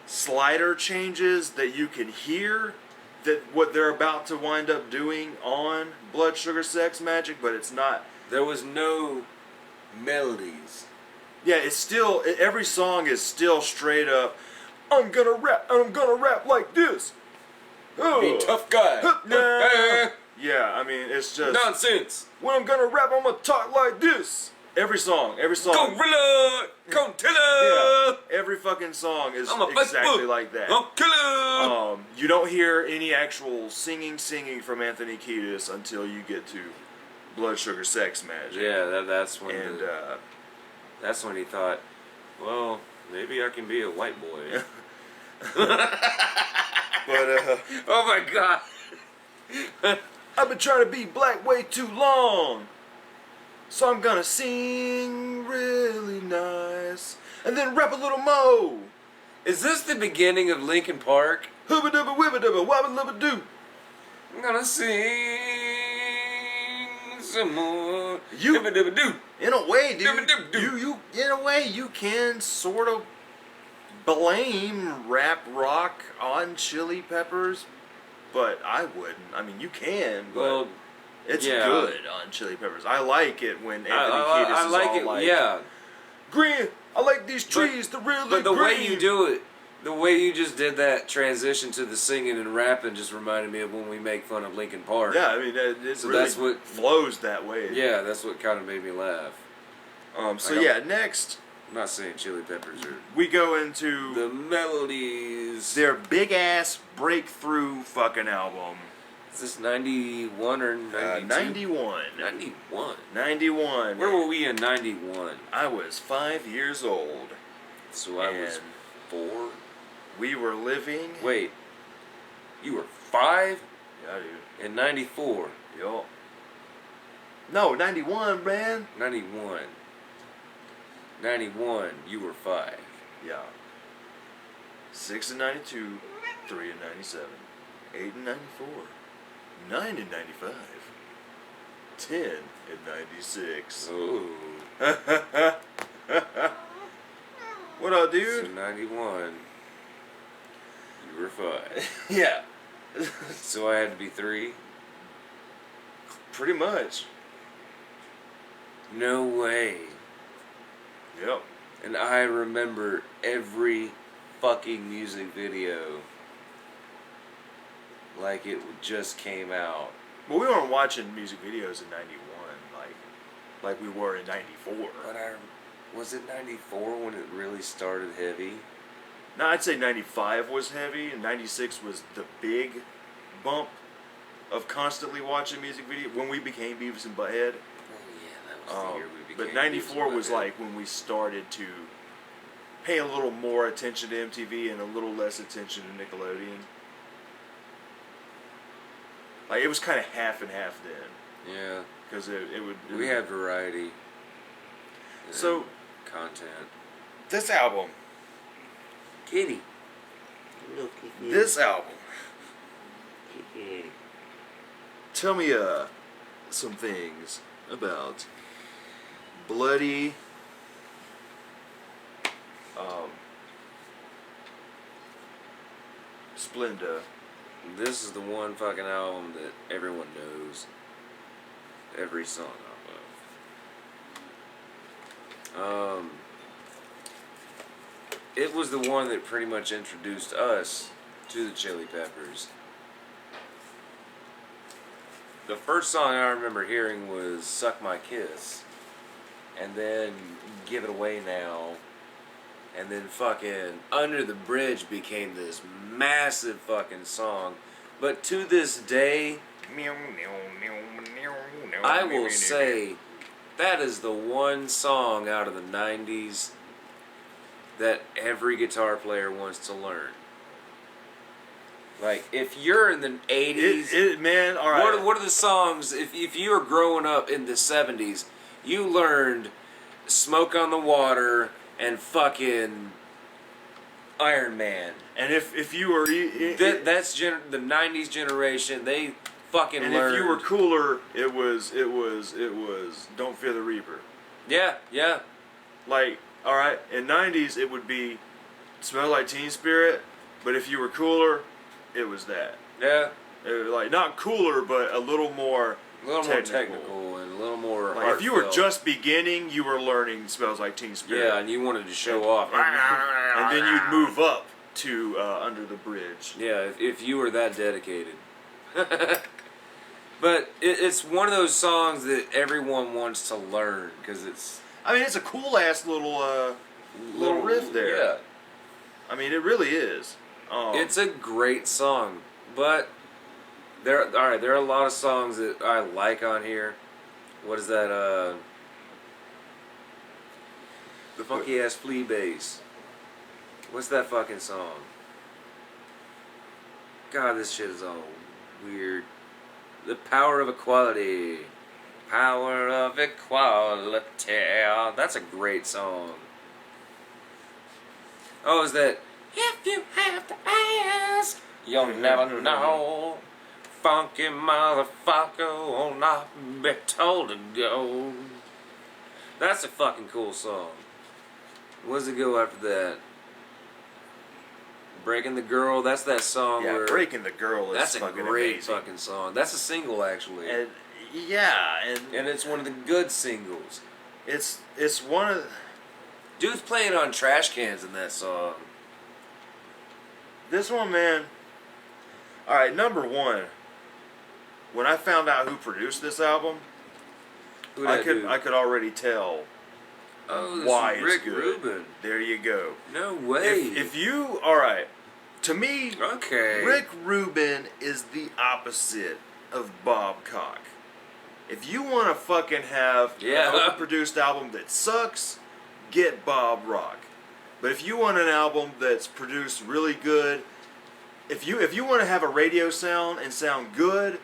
slider changes that you can hear, that what they're about to wind up doing on Blood Sugar Sex Magic, but it's not.
There was no melodies.
Yeah, it's still, every song is still straight up, I'm gonna rap like this.
Be tough guy.
Yeah, I mean, it's just
nonsense.
When I'm gonna rap, I'm gonna talk like this. Every song.
Gorilla, Contilla.
Yeah, every fucking song is
I'm a
exactly like that.
Killer.
You don't hear any actual singing from Anthony Kiedis until you get to Blood Sugar Sex Magic.
Yeah, that's when.
And
that's when he thought, well, maybe I can be a white boy.
But
oh my god.
I've been trying to be black way too long, so I'm gonna sing really nice and then rap a little mo.
Is this the beginning of Linkin Park?
Hubba dubba wibba dubba wabba lubba doo.
I'm gonna sing some more.
You,
dubba dubba doo.
In a way, dude.
Dubba dubba doo.
You, in a way, you can sort of blame rap rock on Chili Peppers. But I wouldn't. I mean, you can, but
well,
it's good on Chili Peppers. I like it when Anthony Kiedis
I
is
like
all
it,
like,
yeah.
green, I like these trees, they're really
But the
green.
way you do it, the way you just did that transition to the singing and rapping just reminded me of when we make fun of Linkin Park.
Yeah, I mean, it
So
really
that's what
flows that way.
Yeah, that's what kind of made me laugh.
So yeah, next
I'm not saying Chili Peppers are
we go into
the melodies.
their big ass breakthrough fucking album.
Is this 91 or 92?
91.
91.
91.
Where were we in 91?
I was 5 years old.
So I was 4.
We were living.
Wait, you were 5?
Yeah, dude.
In 94.
Yup. No, 91, man.
91. 91, you were 5.
Yeah. 6 in 92, 3 in 97, 8 in 94, 9 in 95, 10 in 96.
Oh.
What up,
So
dude?
91, you were 5.
Yeah.
So I had to be 3?
Pretty much.
No way.
Yep.
And I remember every fucking music video like it just came out.
But we weren't watching music videos in 91 like we were in 94.
But was it 94 when it really started heavy?
No, I'd say 95 was heavy, and 96 was the big bump of constantly watching music video when we became Beavis and Butthead.
Oh yeah, that was the year we became
But 94
Beavis
was
and Butthead.
like when we started to pay a little more attention to MTV and a little less attention to Nickelodeon. Like, it was kind of half and half then.
Yeah.
Because
We had variety.
So,
content.
this album.
Kitty.
This album. Tell me some things about Bloody Splenda.
This is the one fucking album that everyone knows every song off of. It was the one that pretty much introduced us to the Chili Peppers. The first song I remember hearing was Suck My Kiss, and then Give It Away Now, and then fucking Under the Bridge became this massive fucking song. But to this day, I will say that is the one song out of the 90s that every guitar player wants to learn. Like, if you're in the 80s,
man, all right.
what are the songs, if you were growing up in the 70s, you learned Smoke on the Water and fucking Iron Man.
And if you were
That's the 90s generation, they fucking
and
learned.
if you were cooler, it was Don't Fear the Reaper.
Yeah, yeah.
Like, all right, in 90s it would be Smell Like Teen Spirit, but if you were cooler, it was that.
Yeah.
It was like, not cooler, but a little more
More technical and a little more
like, if you were
heartfelt.
just beginning, you were learning Smells Like Teen Spirit.
Yeah, and you wanted to show off.
And then you'd move up to Under the Bridge.
Yeah, if you were that dedicated. But it's one of those songs that everyone wants to learn because it's...
I mean, it's a cool ass little riff there.
Yeah.
I mean, it really is.
It's a great song, but there are a lot of songs that I like on here. What is that? The funky ass flea bass. What's that fucking song? God, this shit is all weird. The Power of Equality. Power of Equality. That's a great song. Oh, is that? If you have to ask, you'll never know. Funky motherfucker will not be told to go. That's a fucking cool song. What does it go after that? Breaking the Girl, that's that song
yeah,
where...
Breaking the Girl is
That's a
fucking
great
amazing.
fucking song. That's a single, actually.
And, yeah,
And it's one of the good singles.
it's one of...
Dude's playing on trash cans in that song.
This one, man... Alright, number one, when I found out who produced this album,
Who
I
that
could
dude?
I could already tell
Oh, this
why
is Rick
it's good.
Rubin.
There you go.
No way.
If you... Alright, to me,
Okay.
Rick Rubin is the opposite of Bob Cock. If you want to fucking have
Yeah.
an overproduced album that sucks, get Bob Rock. But if you want an album that's produced really good, if you want to have a radio sound and sound good,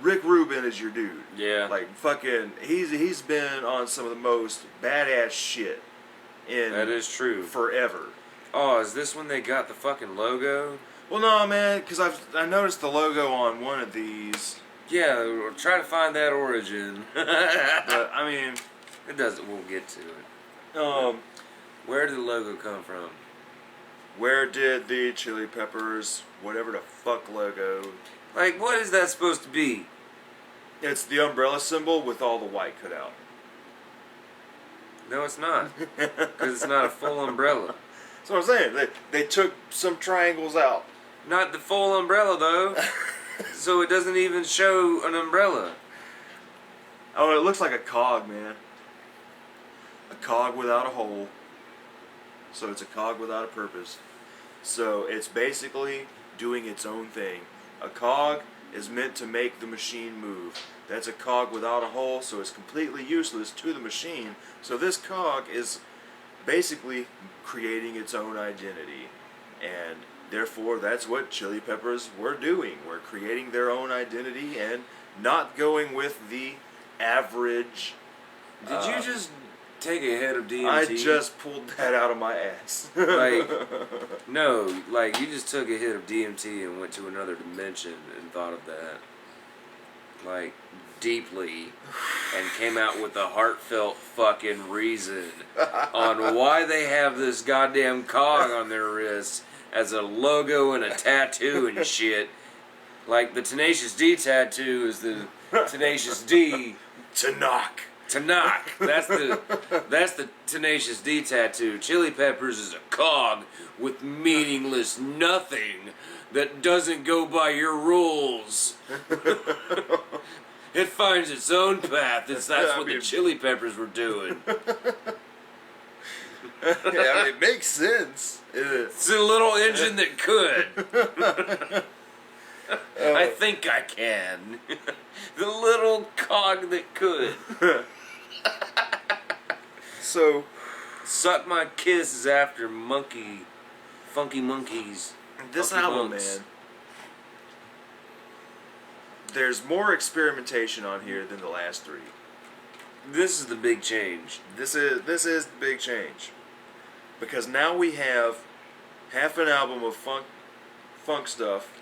Rick Rubin is your dude.
Yeah.
Like fucking, he's been on some of the most badass shit in
That is true.
forever.
Oh, is this when they got the fucking logo?
Well, no, man, because I noticed the logo on one of these.
Yeah, we'll try to find that origin.
But I mean,
it doesn't. We'll get to it. Where did the logo come from?
Where did the Chili Peppers, whatever the fuck logo?
Like, what is that supposed to be?
It's the umbrella symbol with all the white cut out.
No, it's not. Because it's not a full umbrella.
That's what I'm saying. They took some triangles out.
Not the full umbrella, though. So it doesn't even show an umbrella.
Oh, it looks like a cog, man. A cog without a hole. So it's a cog without a purpose. So it's basically doing its own thing. A cog is meant to make the machine move. That's a cog without a hole, so it's completely useless to the machine. So this cog is basically creating its own identity. And therefore, that's what Chili Peppers were doing. We're creating their own identity and not going with the average.
Did you just take a hit of DMT?
I just pulled that out of my ass.
Like, no, like you just took a hit of DMT and went to another dimension and thought of that, like, deeply, and came out with a heartfelt fucking reason on why they have this goddamn cog on their wrist as a logo and a tattoo and shit. Like, the Tenacious D tattoo is the Tenacious D
To knock.
to knock. That's the Tenacious D tattoo. Chili Peppers is a cog with meaningless nothing that doesn't go by your rules. It finds its own path. That's what the Chili Peppers were doing.
Yeah, I mean, it makes sense.
It's a little engine that could. I think I can. The little cog that could.
So,
Suck my kisses after funky monkeys.
this
Funky
album,
monks.
man, there's more experimentation on here than the last three.
This is the big change.
This is the big change. Because now we have half an album of funk stuff,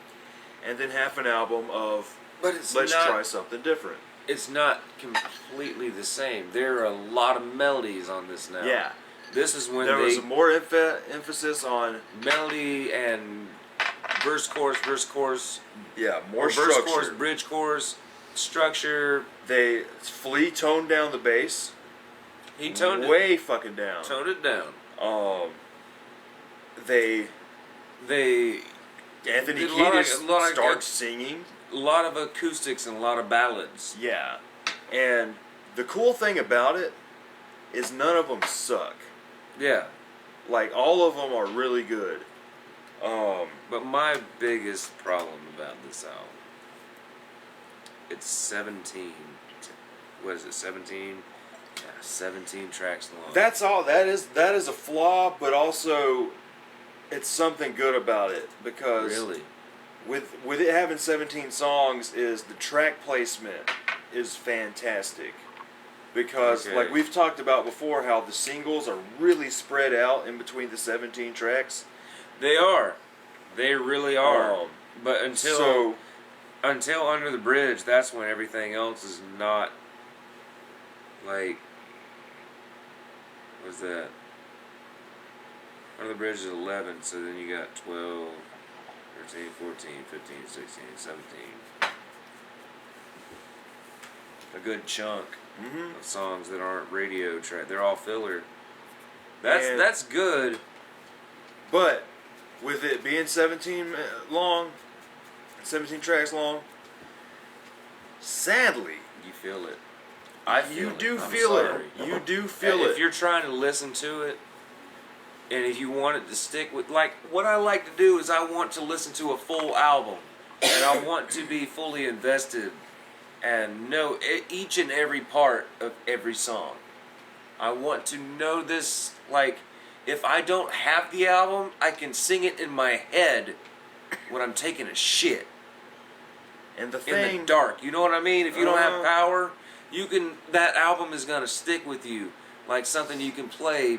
and then half an album of
But it's
let's
not,
try something different.
It's not completely the same. There are a lot of melodies on this now.
Yeah.
This is when
There
they
was more emphasis on
melody and verse, chorus,
yeah, more
or verse,
structure.
chorus, bridge, chorus, structure.
Flea toned down the bass.
He toned
way fucking down.
Toned it down.
Anthony
did a lot of-
Kiedis starts singing.
A lot of acoustics and a lot of ballads.
Yeah, and the cool thing about it is none of them suck.
Yeah.
Like, all of them are really good.
But my biggest problem about this album, it's 17. What is it? 17. Yeah, 17 tracks long.
That's all. That is a flaw, but also it's something good about it because
Really?
with it having 17 songs, is the track placement is fantastic. Because like we've talked about before, how the singles are really spread out in between the 17 tracks.
They are. They really are. But until Under the Bridge, that's when everything else is not like. What's that? Under the Bridge is 11, so then you got 12, 13, 14, 15, 16, 17. A good chunk of songs that aren't radio track. They're all filler. That's good.
But with it being 17 tracks long, sadly,
You feel it.
you do
I'm
feel
sorry.
it. You do feel
If
it.
you're trying to listen to it, and if you want it to stick with, like, what I like to do is I want to listen to a full album, and I want to be fully invested and know each and every part of every song. I want to know this, like, if I don't have the album, I can sing it in my head when I'm taking a shit.
And the
In
thing,
the dark, you know what I mean? If you don't have power, that album is gonna stick with you like something you can play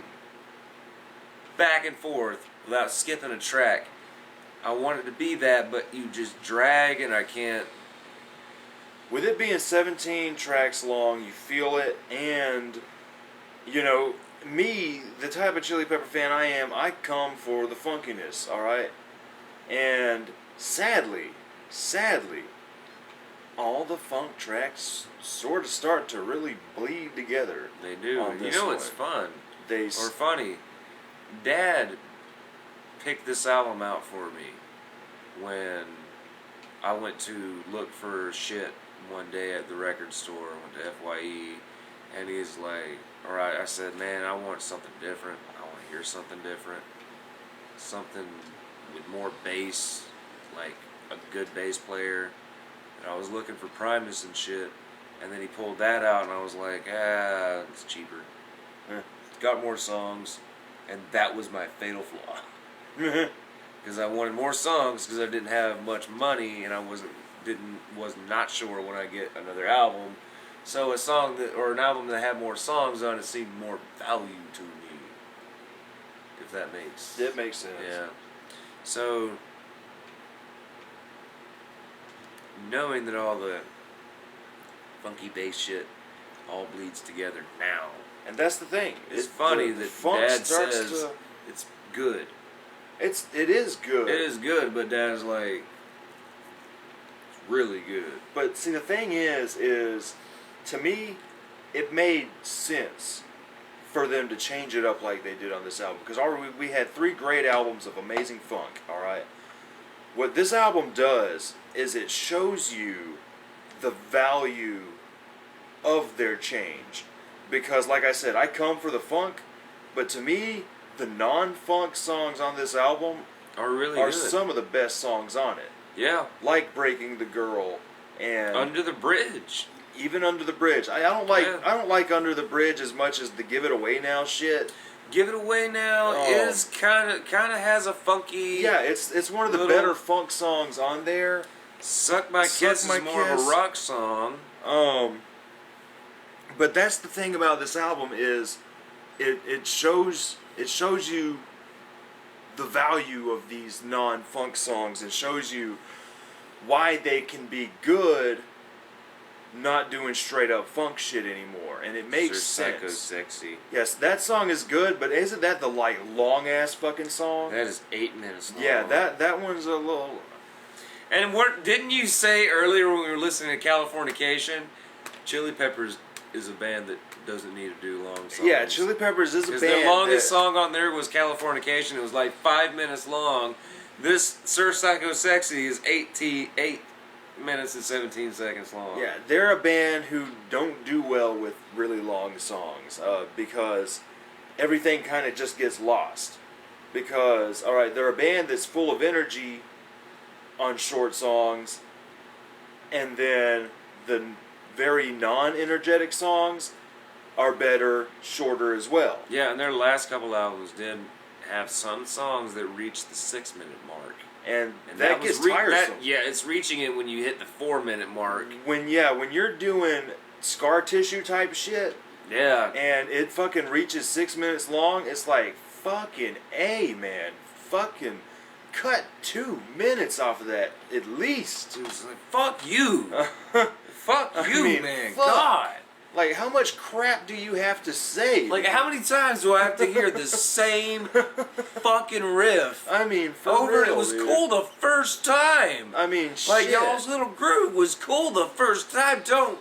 back and forth without skipping a track. I want it to be that, but you just drag and I can't.
With it being 17 tracks long, you feel it, and, you know, me, the type of Chili Pepper fan I am, I come for the funkiness, alright? And sadly, all the funk tracks sort of start to really bleed together.
They do. You know what's fun? Or funny? Dad picked this album out for me when I went to look for shit one day at the record store. I went to FYE, and he's like, alright, I said, man, I want something different. I want to hear something different. Something with more bass, like a good bass player. And I was looking for Primus and shit, and then he pulled that out, and I was like, it's cheaper. It's got more songs, and that was my fatal flaw. Because I wanted more songs because I didn't have much money, and I was not sure when I get another album. So an album that had more songs on it seemed more value to me. If that makes
It makes sense.
Yeah. So knowing that all the funky bass shit all bleeds together now.
And that's the thing.
It's funny that Dad says it's good.
It is good.
It is good, but Dad's like, it's really good.
But see, the thing is to me, it made sense for them to change it up like they did on this album. Because already we had 3 great albums of amazing funk, alright? What this album does is it shows you the value of their change. Because, like I said, I come for the funk, but to me, the non-funk songs on this album
are
good. Some of the best songs on it.
Yeah.
Like Breaking the Girl and
Under the Bridge.
Even Under the Bridge. I don't like Under the Bridge as much as the Give It Away Now shit.
Give It Away Now is kind of has a funky.
Yeah, it's one of the better funk songs on there.
Suck My Kiss is more of a rock song.
But that's the thing about this album is it shows you the value of these non-funk songs and shows you why they can be good not doing straight up funk shit anymore, and it makes sense.
Psycho Sexy.
Yes, that song is good, but isn't that the like long ass fucking song?
That is 8 minutes long.
Yeah, that one's a little.
And didn't you say earlier when we were listening to Californication, Chili Peppers is a band that doesn't need to do long songs?
Yeah, Chili Peppers is a band.
Because their longest song on there was Californication. It was like 5 minutes long. This Sir Psycho Sexy is 8 minutes and 17 seconds long.
Yeah, they're a band who don't do well with really long songs because everything kind of just gets lost. Because, alright, they're a band that's full of energy on short songs, and then the very non-energetic songs are better, shorter as well.
Yeah, and their last couple albums did have some songs that reached the 6 minute mark.
And that gets tiresome.
It's reaching it when you hit the 4 minute mark.
When you're doing scar tissue type shit,
yeah,
and it fucking reaches 6 minutes long, it's like, fucking A, man. Fucking cut 2 minutes off of that, at least.
It's like, fuck you. Fuck you, man.
Fuck.
God.
Like, how much crap do you have to say?
Like, how many times do I have to hear the same fucking riff?
I mean,
over real, it was cool the first time.
I mean,
like,
shit.
y'all's little groove was cool the first time. Don't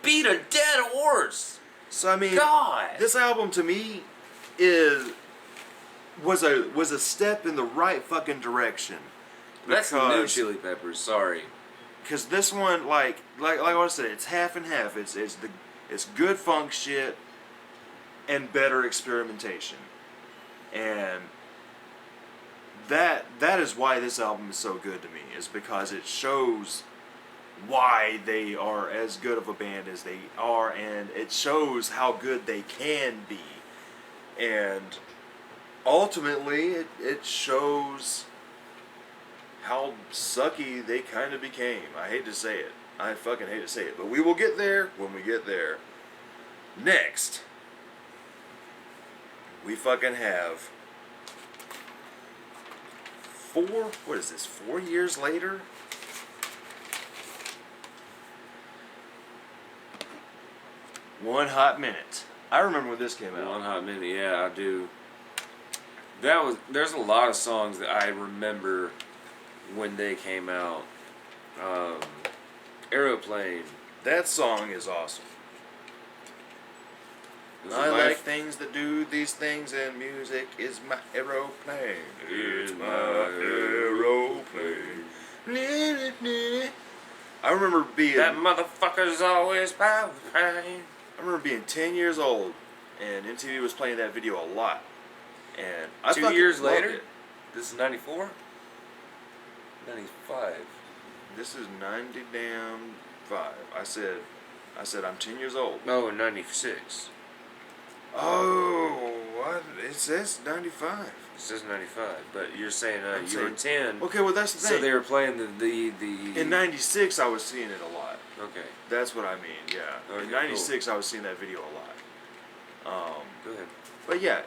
beat a dead horse.
So I mean,
God,
this album to me was a step in the right fucking direction.
That's the new Chili Peppers. Sorry.
Because this one, like I said, it's half and half. It's good funk shit and better experimentation, and that is why this album is so good to me. Is because it shows why they are as good of a band as they are, and it shows how good they can be, and ultimately it shows how sucky they kind of became. I hate to say it. I fucking hate to say it. But we will get there when we get there. Next, we fucking have What is this? 4 years later. One Hot Minute. I remember when this came out.
One Hot Minute, yeah, I do. There's a lot of songs that I remember when they came out. Aeroplane.
That song is awesome. I like things that do these things, and music is my aeroplane. It's my aeroplane. I remember being...
That motherfucker's always power pain.
I remember being 10 years old, and MTV was playing that video a lot. And I
2 years
loved
later?
it.
This is 94? 95.
This is 90 damn 5. I said I'm 10 years old.
No, 96.
Oh, what? It says 95.
It says 95, but you're saying
I'm
you were 10.
Okay, well that's the thing.
So they were playing the
In 96, I was seeing it a lot.
Okay.
That's what I mean, yeah.
Okay,
In 96, I was seeing that video a lot.
Go ahead.
But yeah,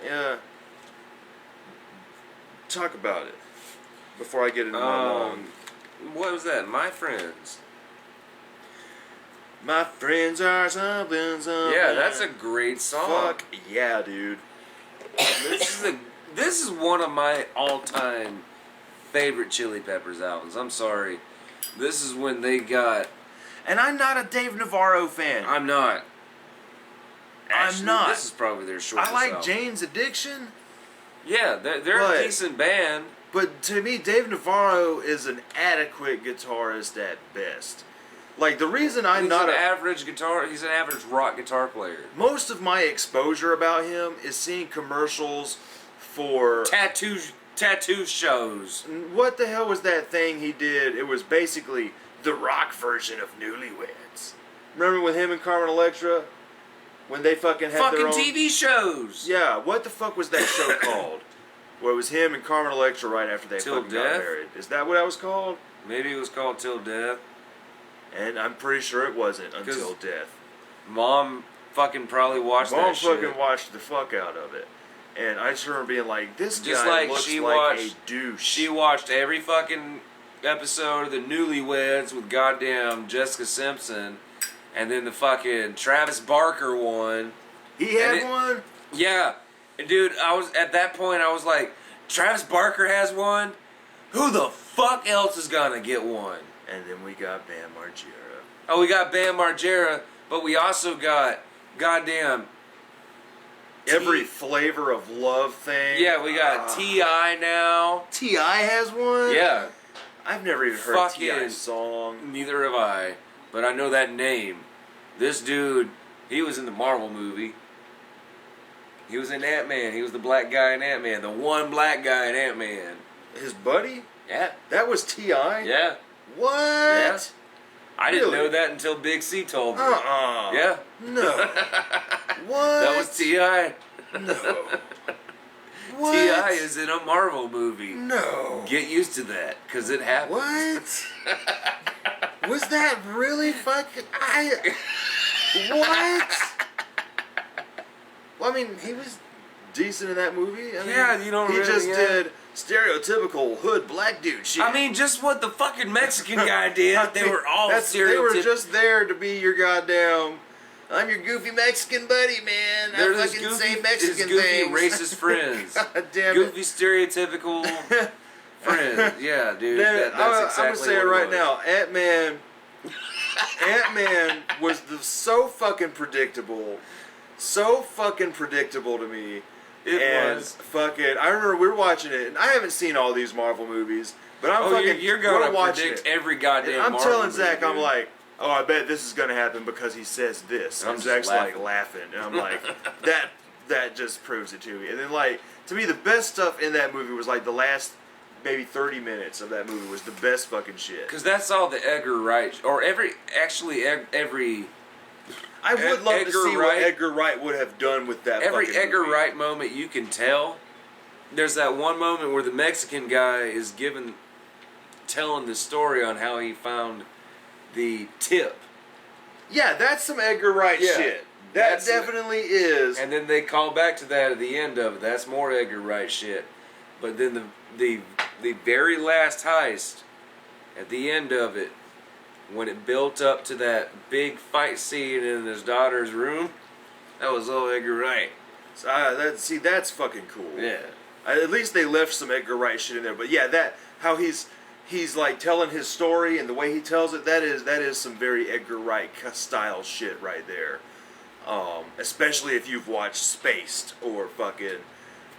talk about it before I get into my long...
What was that? My Friends.
My friends are something.
Yeah, that's a great song.
Fuck yeah, dude.
This is one of my all-time favorite Chili Peppers albums. I'm sorry. This is when they got...
And I'm not a Dave Navarro fan.
I'm not. Actually,
I'm not.
This is probably their shortest
I like
album.
Jane's Addiction.
Yeah, they're a decent band.
But to me, Dave Navarro is an adequate guitarist at best. Like, the reason I'm not
an average guitar... He's an average rock guitar player.
Most of my exposure about him is seeing commercials for...
Tattoo shows.
What the hell was that thing he did? It was basically the rock version of Newlyweds. Remember with him and Carmen Electra? When they fucking had their own...
TV shows!
Yeah, what the fuck was that show called? Where it was him and Carmen Electra right after they
Till
fucking got
Death?
married. Is that what that was called?
Maybe it was called Till Death.
And I'm pretty sure it wasn't Until Death.
Mom fucking probably watched that shit.
Mom fucking watched the fuck out of it. And I just remember being like, this
Just
guy
like
looks
she
like
watched,
a douche.
She watched every fucking episode of the Newlyweds with goddamn Jessica Simpson. And then the fucking Travis Barker one.
He had one?
Yeah. And dude, at that point I was like, Travis Barker has one? Who the fuck else is gonna get one?
And then we got Bam Margera.
Oh, we got Bam Margera, but we also got goddamn...
Every flavor of love thing.
Yeah, we got T.I. now.
T.I. has one?
Yeah.
I've never even heard T.I.'s song.
Neither have I, but I know that name. This dude, he was in the Marvel movie. He was in Ant-Man. He was the black guy in Ant-Man. The one black guy in Ant-Man.
His buddy?
Yeah.
That was T.I.?
Yeah.
What?
Yeah. I didn't know that until Big C told me. Yeah.
No. What?
That was T.I.
No. What?
T.I. is in a Marvel movie.
No.
Get used to that, because it happened.
What? Was that really fucking... What? Well, I mean, he was decent in that movie. I mean,
yeah, you don't
he
really...
just did stereotypical hood black dude shit.
I mean, just what the fucking Mexican guy did. They were all stereotypical.
They were just there to be your goddamn... I'm your goofy Mexican buddy, man.
They're
I fucking say Mexican
goofy
things.
Racist friends.
God damn
goofy stereotypical friends. Yeah, dude. That's exactly
I'm gonna say it right now. Ant-Man was so fucking predictable. So fucking predictable to me.
It was.
Fucking, I remember we were watching it, and I haven't seen all these Marvel movies, but I'm fucking...
You're gonna predict every goddamn Marvel movie.
I'm telling Zach, dude. I'm like, oh, I bet this is gonna happen because he says this. And Zach's like laughing, and I'm like, that just proves it to me. And then like, to me, the best stuff in that movie was like the last maybe 30 minutes of that movie was the best fucking shit.
Because that's all the Edgar Wright, or every.
I would love to see what Edgar Wright would have done with that.
Every
fucking
Edgar
movie.
Wright moment you can tell. There's that one moment where the Mexican guy is telling the story on how he found the tip.
Yeah, that's some Edgar Wright shit. That definitely is.
And then they call back to that at the end of it. That's more Edgar Wright shit. But then the the very last heist, at the end of it, when it built up to that big fight scene in his daughter's room, that was all Edgar Wright.
So, that's fucking cool.
Yeah.
At least they left some Edgar Wright shit in there. But yeah, that how he's like telling his story and the way he tells it, that is some very Edgar Wright style shit right there. Especially if you've watched Spaced or fucking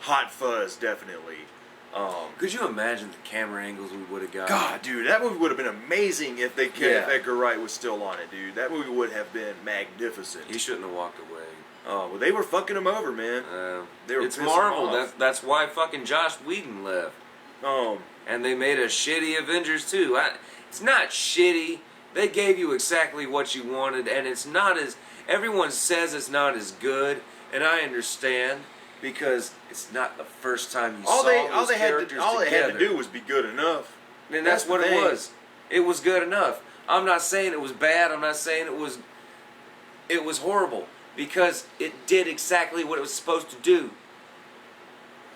Hot Fuzz, definitely.
Could you imagine the camera angles we would have got?
God, dude, that movie would have been amazing if if Edgar Wright was still on it, dude. That movie would have been magnificent.
He shouldn't have walked away.
Oh, well, they were fucking him over, man. They were
it's
pissing him
Marvel.
off.
That's why fucking Joss Whedon left. And they made a shitty Avengers too. It's not shitty. They gave you exactly what you wanted, and it's not as everyone says it's not as good, and I understand because it's not the first time you saw those characters together.
All they had to do was be good enough.
And that's what it was. It was good enough. I'm not saying it was bad. I'm not saying it was horrible because it did exactly what it was supposed to do.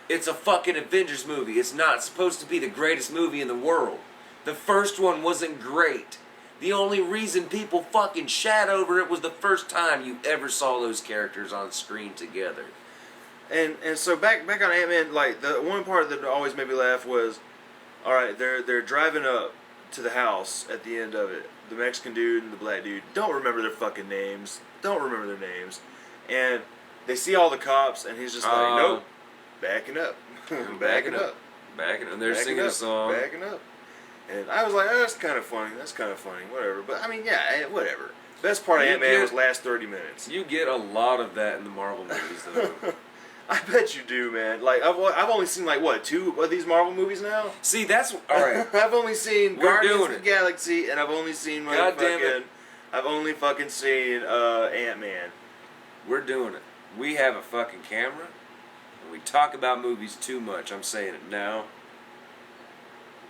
It's a fucking Avengers movie. It's not supposed to be the greatest movie in the world. The first one wasn't great. The only reason people fucking shat over it was the first time you ever saw those characters on screen together.
And so back on Ant-Man, like the one part that always made me laugh was, all right, they're driving up to the house at the end of it. The Mexican dude and the black dude don't remember their fucking names. And they see all the cops, and he's just like, nope, backing up, backing up.
And they're singing a song.
Backing up. And I was like, oh, that's kind of funny, whatever. But I mean, yeah, whatever. Best part of Ant-Man was last 30 minutes.
You get a lot of that in the Marvel movies, though.
I bet you do, man. Like I've only seen like what 2 of these Marvel movies now.
See, that's all right.
I've only seen Guardians of the Galaxy, and I've only seen I've only fucking seen Ant-Man.
We're doing it. We have a fucking camera, and we talk about movies too much. I'm saying it now.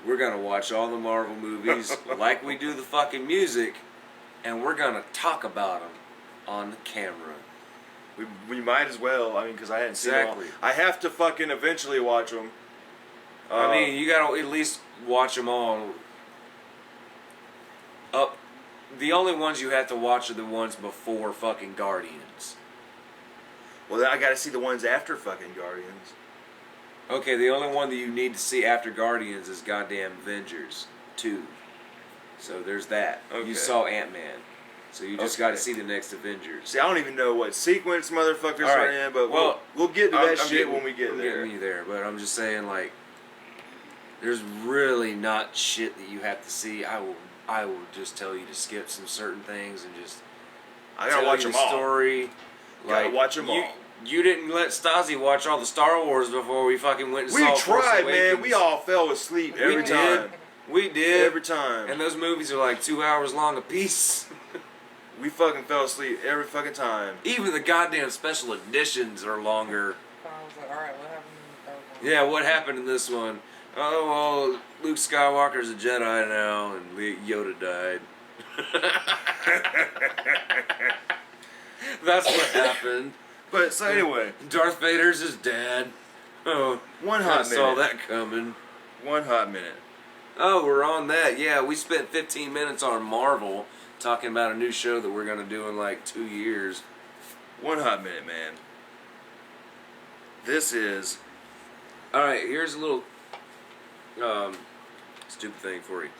We're gonna watch all the Marvel movies like we do the fucking music, and we're gonna talk about them on the camera.
We might as well. I mean, because I hadn't seen them all. I have to fucking eventually watch them.
I mean, you gotta at least watch them all. The only ones you have to watch are the ones before fucking Guardians.
Well, then I gotta see the ones after fucking Guardians.
Okay, the only one that you need to see after Guardians is goddamn Avengers 2. So there's that. Okay. You saw Ant-Man. So you just got to see the next Avengers.
See, I don't even know what sequence motherfuckers are in, but we'll get to that shit when we get there.
I'm getting you there, but I'm just saying, like, there's really not shit that you have to see. I will just tell you to skip some certain things and just
I gotta watch them all.
Story.
Gotta watch them all.
You didn't let Stasi watch all the Star Wars before we fucking went and saw Force Awakens. We tried, man.
We all fell asleep every time.
We did.
Every time.
And those movies are like 2 hours long a piece.
We fucking fell asleep every fucking time.
Even the goddamn special editions are longer.
I was like, alright, what happened in the third one?
Yeah, what happened in this one? Oh, well, Luke Skywalker's a Jedi now, and Yoda died. That's what happened.
But, so anyway.
Darth Vader's his dad. Oh,
one hot minute.
I saw that coming.
1 hot minute.
Oh, we're on that. Yeah, we spent 15 minutes on Marvel. Talking about a new show that we're going to do in like 2 years.
1 hot minute, man. This is...
Alright, here's a little stupid thing for you.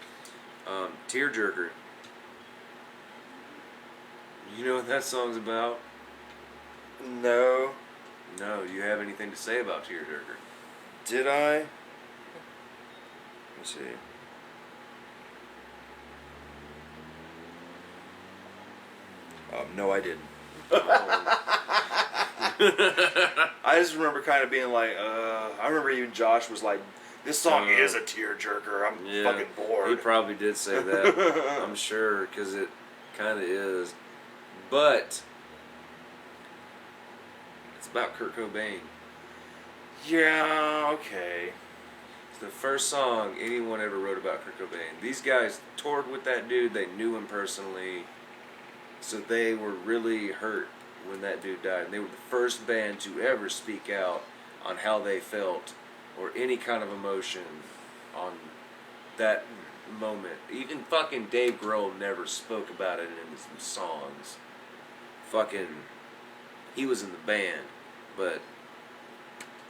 Tearjerker. You know what that song's about?
No.
No, do you have anything to say about Tearjerker?
Did I? Let's see. No, I didn't. I just remember kind of being like, I remember even Josh was like, this song is a tearjerker. I'm fucking bored.
He probably did say that. I'm sure, because it kind of is. But it's about Kurt Cobain.
Yeah, okay.
It's the first song anyone ever wrote about Kurt Cobain. These guys toured with that dude. They knew him personally. So they were really hurt when that dude died. And they were the first band to ever speak out on how they felt or any kind of emotion on that moment. Even fucking Dave Grohl never spoke about it in his songs. Fucking, he was in the band, but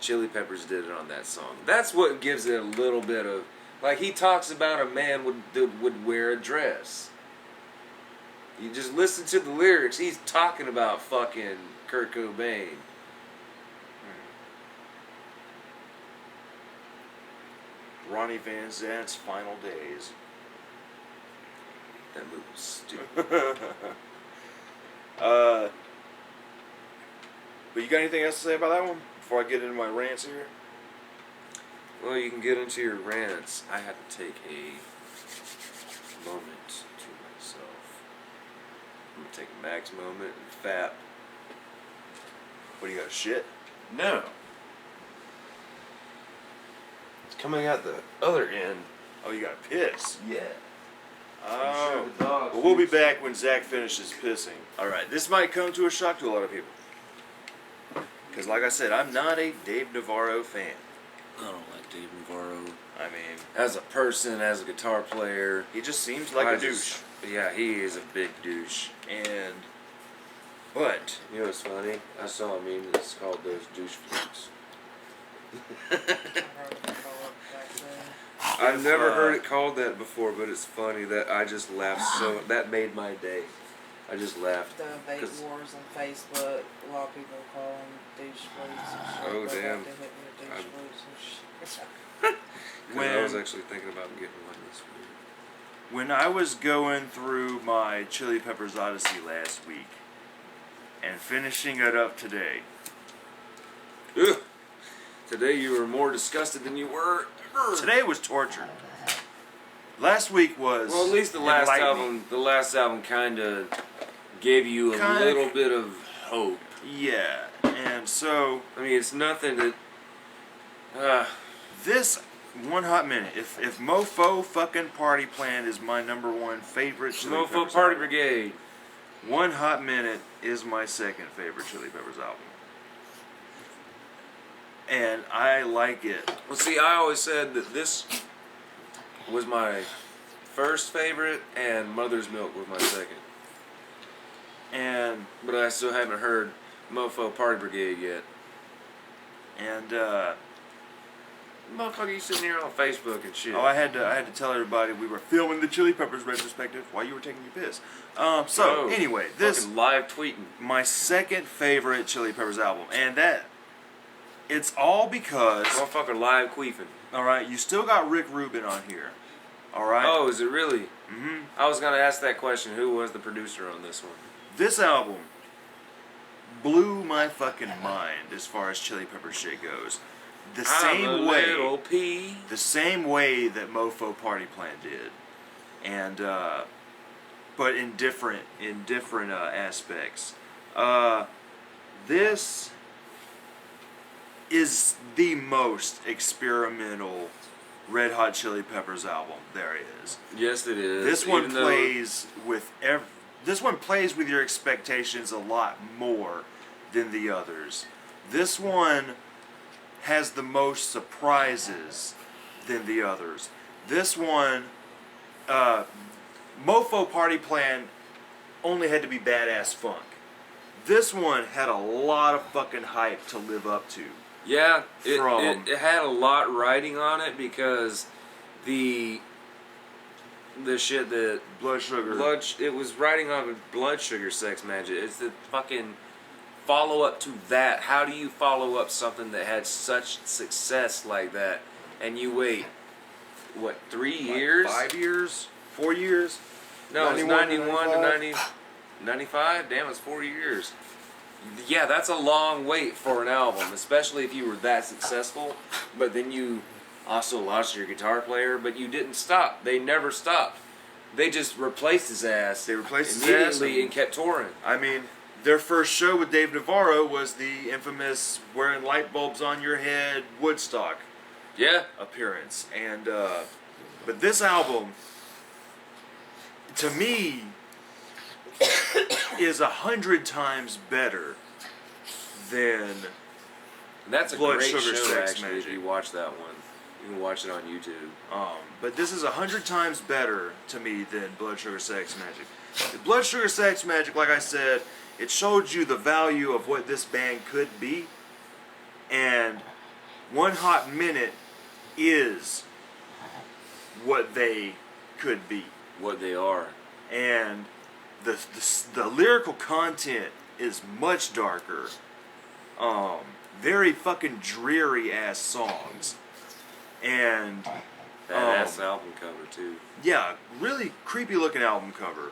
Chili Peppers did it on that song. That's what gives it a little bit of, like, he talks about a man would wear a dress. You just listen to the lyrics, he's talking about fucking Kurt Cobain.
Ronnie Van Zant's Final Days.
That movie was stupid.
But you got anything else to say about that one before I get into my rants here?
Well, you can get into your rants. I had to take a moment to myself. I'm gonna take a Max moment and fap.
What do you got, shit?
No. It's coming out the other end.
Oh, you got piss.
Yeah.
Oh.
the dogs
Well, we'll be
do
back when Zach finishes pissing. Alright, this might come to a shock to a lot of people. Because, like I said, I'm not a Dave Navarro fan.
I don't like Dave Navarro.
I mean,
As a person, as a guitar player.
he just seems like a douche.
Yeah, he is a big douche.
But,
You know what's funny? I saw a meme that's called those douche flutes.
I heard it called back then.
I've never heard it called that before, but it's funny that I just laughed so. That made my day. I just laughed.
The vape
'Cause-
wars on Facebook, a lot of people call them douche flutes and shit.
Oh,
Go back
damn.
to hitting the douche
I'm-
flutes and shit.
'Cause I was actually thinking about getting one this week.
when I was going through my Chili Peppers Odyssey last week and finishing it up today,
Ugh. Today you were more disgusted than you were.
today was torture. Last week was
Well, at least the last
enlightening.
album kind of gave you a
Kinda-
little bit of hope.
Yeah, and so
I mean, it's nothing that.
this one hot minute. If Mofo fucking Party Plan is my number one favorite Chili
Mofo
Peppers
Party
album,
Brigade.
One Hot Minute is my second favorite Chili Peppers album. And I like it.
Well, see, I always said that this was my first favorite, and Mother's Milk was my second.
And
But I still haven't heard Mofo Party Brigade yet. Motherfucker, you sitting here on Facebook and shit.
oh, I had to tell everybody we were filming the Chili Peppers retrospective while you were taking your piss.
Oh,
Anyway, this
fucking live tweeting.
my second favorite Chili Peppers album, and that it's all because
Motherfucker live queefing.
all right, you still got Rick Rubin on here. All right.
Oh, is it really?
Mhm.
I was gonna ask that question. Who was the producer on this one?
This album blew my fucking mind as far as Chili Pepper shit goes. The same way that Mofo Party Plan did, and but in different aspects. This is the most experimental Red Hot Chili Peppers album there is.
Yes, it is.
This one
Even though-
plays with this one plays with your expectations a lot more than the others. This one has the most surprises than the others. This one, Mofo Party Plan only had to be badass funk. This one had a lot of fucking hype to live up to.
Yeah,
From-
it had a lot riding on it because the shit that
Blood Sugar.
it was riding on Blood Sugar Sex Magic. It's the fucking follow up to that. How do you follow up something that had such success like that and you wait what, 3 years?
5 years? 4 years?
No, it's 91 to
95?
95. Damn, it's 4 years. Yeah, that's a long wait for an album, especially if you were that successful. But then you also lost your guitar player, but you didn't stop. They never stopped. They just replaced his ass.
They replaced his ass
immediately
and-
and kept touring.
I mean, their first show with Dave Navarro was the infamous wearing light bulbs on your head Woodstock
Yeah.
appearance. And, but this album, to me, is 100 times better than
And that's a
Blood
great
Sugar
show,
Sex
actually,
Magic.
if you watch that one. You can watch it on YouTube.
But this is 100 times better to me than Blood Sugar Sex Magic. Blood Sugar Sex Magic, like I said, it showed you the value of what this band could be, and One Hot Minute is what they could be.
What they are.
And the lyrical content is much darker. Very fucking dreary ass songs. And
badass album cover too.
yeah, really creepy looking album cover.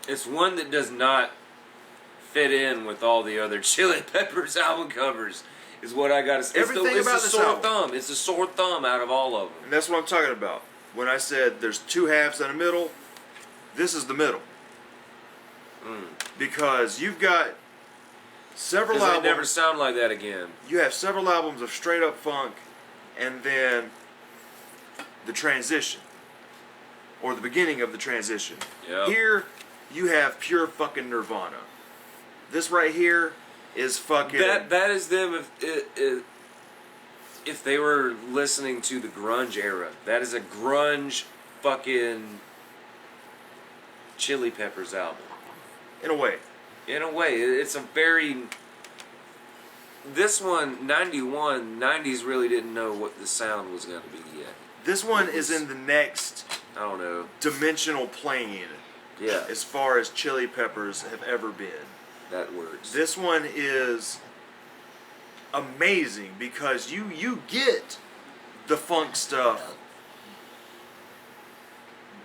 It's one that does not fit in with all the other Chili Peppers album covers. Is what I gotta say.
Everything
it's
about
a
this
sore
album.
thumb. It's a sore thumb out of all of them.
And that's what I'm talking about. When I said there's two halves and a middle, this is the middle. Because you've got several
Because they
albums.
never sound like that again.
You have several albums of straight up funk, and then the transition, or the beginning of the transition.
Yep.
Here, you have pure fucking Nirvana. This right here is fucking.
That is them if they were listening to the grunge era. That is a grunge fucking Chili Peppers album.
In a way.
In a way, it's a very... This one, 91, 90s really didn't know what the sound was going to be yet.
This one is in the next
I don't know.
dimensional plane.
Yeah,
As far as Chili Peppers have ever been.
that works.
This one is amazing because you get the funk stuff,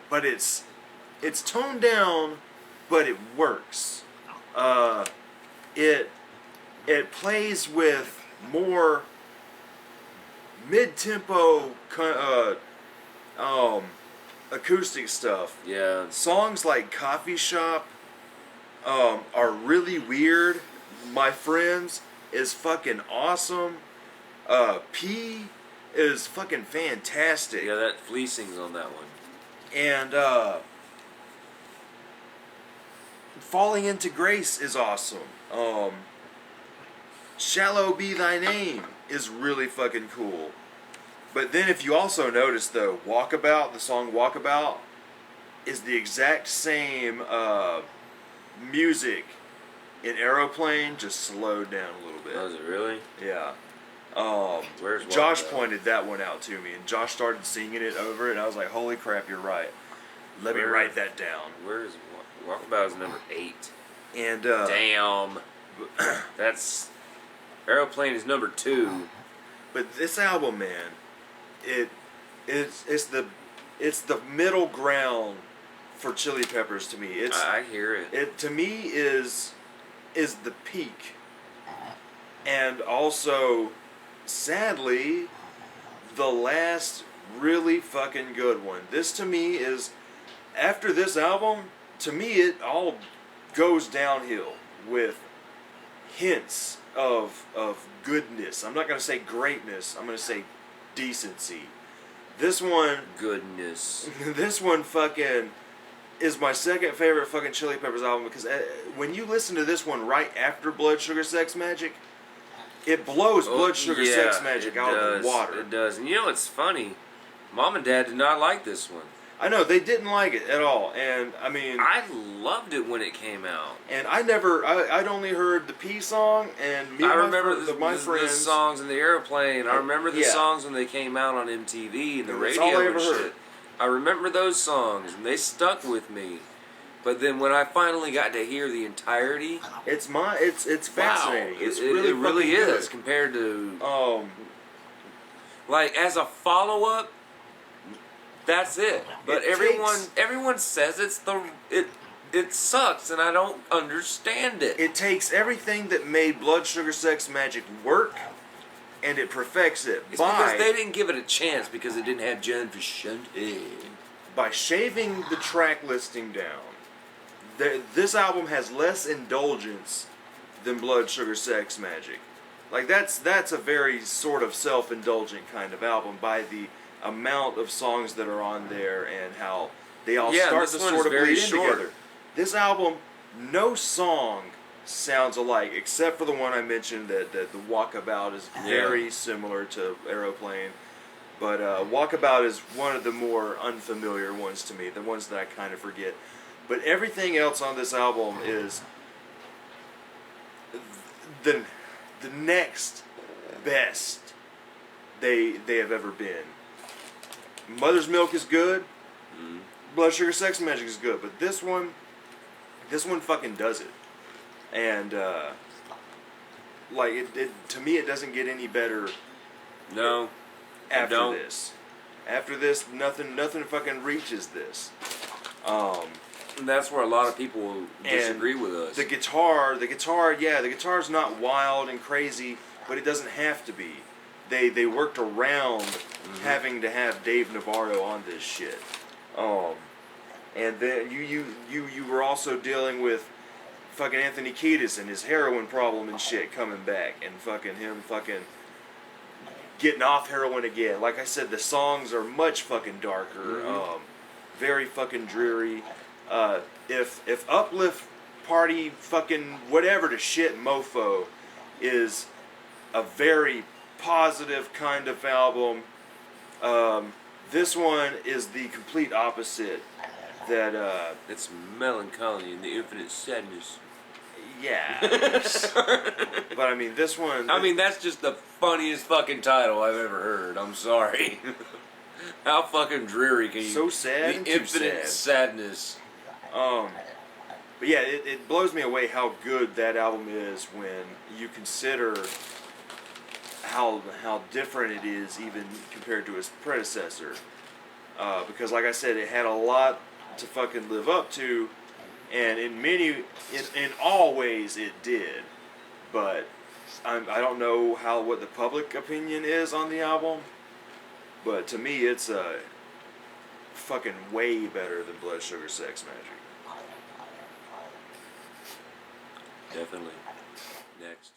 but it's toned down, but it works. It plays with more mid-tempo acoustic stuff.
Yeah.
Songs like Coffee Shop are really weird. My Friends is fucking awesome. P is fucking fantastic.
Yeah, that fleecing's on that one.
And Falling Into Grace is awesome. Shallow Be Thy Name is really fucking cool. But then if you also notice though, Walkabout, the song Walkabout, is the exact same music in Aeroplane, just slowed down a little bit.
Oh, is it really?
Yeah.
Where's
Josh
Walkabout?
pointed that one out to me, and Josh started singing it over it, and I was like, holy crap, you're right. Let me
Where-
write that down.
Where is Walkabout is number 8.
And
Damn. That's... Aeroplane is number 2.
but this album, man, it's the middle ground for Chili Peppers to me. It's
I hear it.
it to me is the peak, and also sadly the last really fucking good one. This to me is, after this album, to me it all goes downhill with hints of goodness. I'm not gonna say greatness, I'm gonna say decency. This one
Goodness.
this one fucking is my second favorite fucking Chili Peppers album, because when you listen to this one right after Blood Sugar Sex Magic, it blows Blood Sugar Sex Magic
it
out of
does.
the water.
It does. And you know what's funny? Mom and Dad did not like this one.
I know, they didn't like it at all, and I mean,
I loved it when it came out.
and I'd only heard the P song, and me and
I remember
my
the
friends.
songs in the Airplane. I remember the
Yeah.
songs when they came out on MTV and the
That's
radio
all I
and
ever
shit.
heard.
I remember those songs, and they stuck with me. But then when I finally got to hear the entirety,
It's fascinating.
wow,
It's
it
really
really
fucking
is
good.
compared to
like
as a follow up. That's it. But
It
everyone says it sucks, and I don't understand it.
it takes everything that made Blood Sugar Sex Magic work, and it perfects it
It's because they didn't give it a chance because it didn't have John Frusciante.
by shaving the track listing down. This album has less indulgence than Blood Sugar Sex Magic. Like that's a very sort of self-indulgent kind of album by the amount of songs that are on there and how they all
Yeah,
start
this
to
one
sort
is
of
very
bleed in
short.
together. This album, no song sounds alike, except for the one I mentioned that the Walkabout is very similar to Aeroplane. But Walkabout is one of the more unfamiliar ones to me, the ones that I kind of forget. But everything else on this album is the next best they have ever been. Mother's Milk is good. Blood Sugar Sex Magic is good, but this one fucking does it. And like it to me, it doesn't get any better.
No.
After this, nothing fucking reaches this.
And that's where a lot of people disagree with us.
The guitar's not wild and crazy, but it doesn't have to be. They worked around having to have Dave Navarro on this shit. And then you were also dealing with fucking Anthony Kiedis and his heroin problem and shit coming back, and fucking him fucking getting off heroin again. Like I said, the songs are much fucking darker, very fucking dreary. If Uplift Party fucking whatever the shit Mofo is a very positive kind of album, this one is the complete opposite. That
it's melancholy and the infinite sadness.
Yeah. But I mean, this one.
I mean, that's just the funniest fucking title I've ever heard. I'm sorry. How fucking dreary can you?
So sad.
The infinite sadness.
But yeah, it blows me away how good that album is when you consider how different it is even compared to its predecessor. Because like I said, it had a lot to fucking live up to, and in all ways it did. But I don't know what the public opinion is on the album, but to me it's fucking way better than Blood Sugar Sex Magic.
Definitely. Next.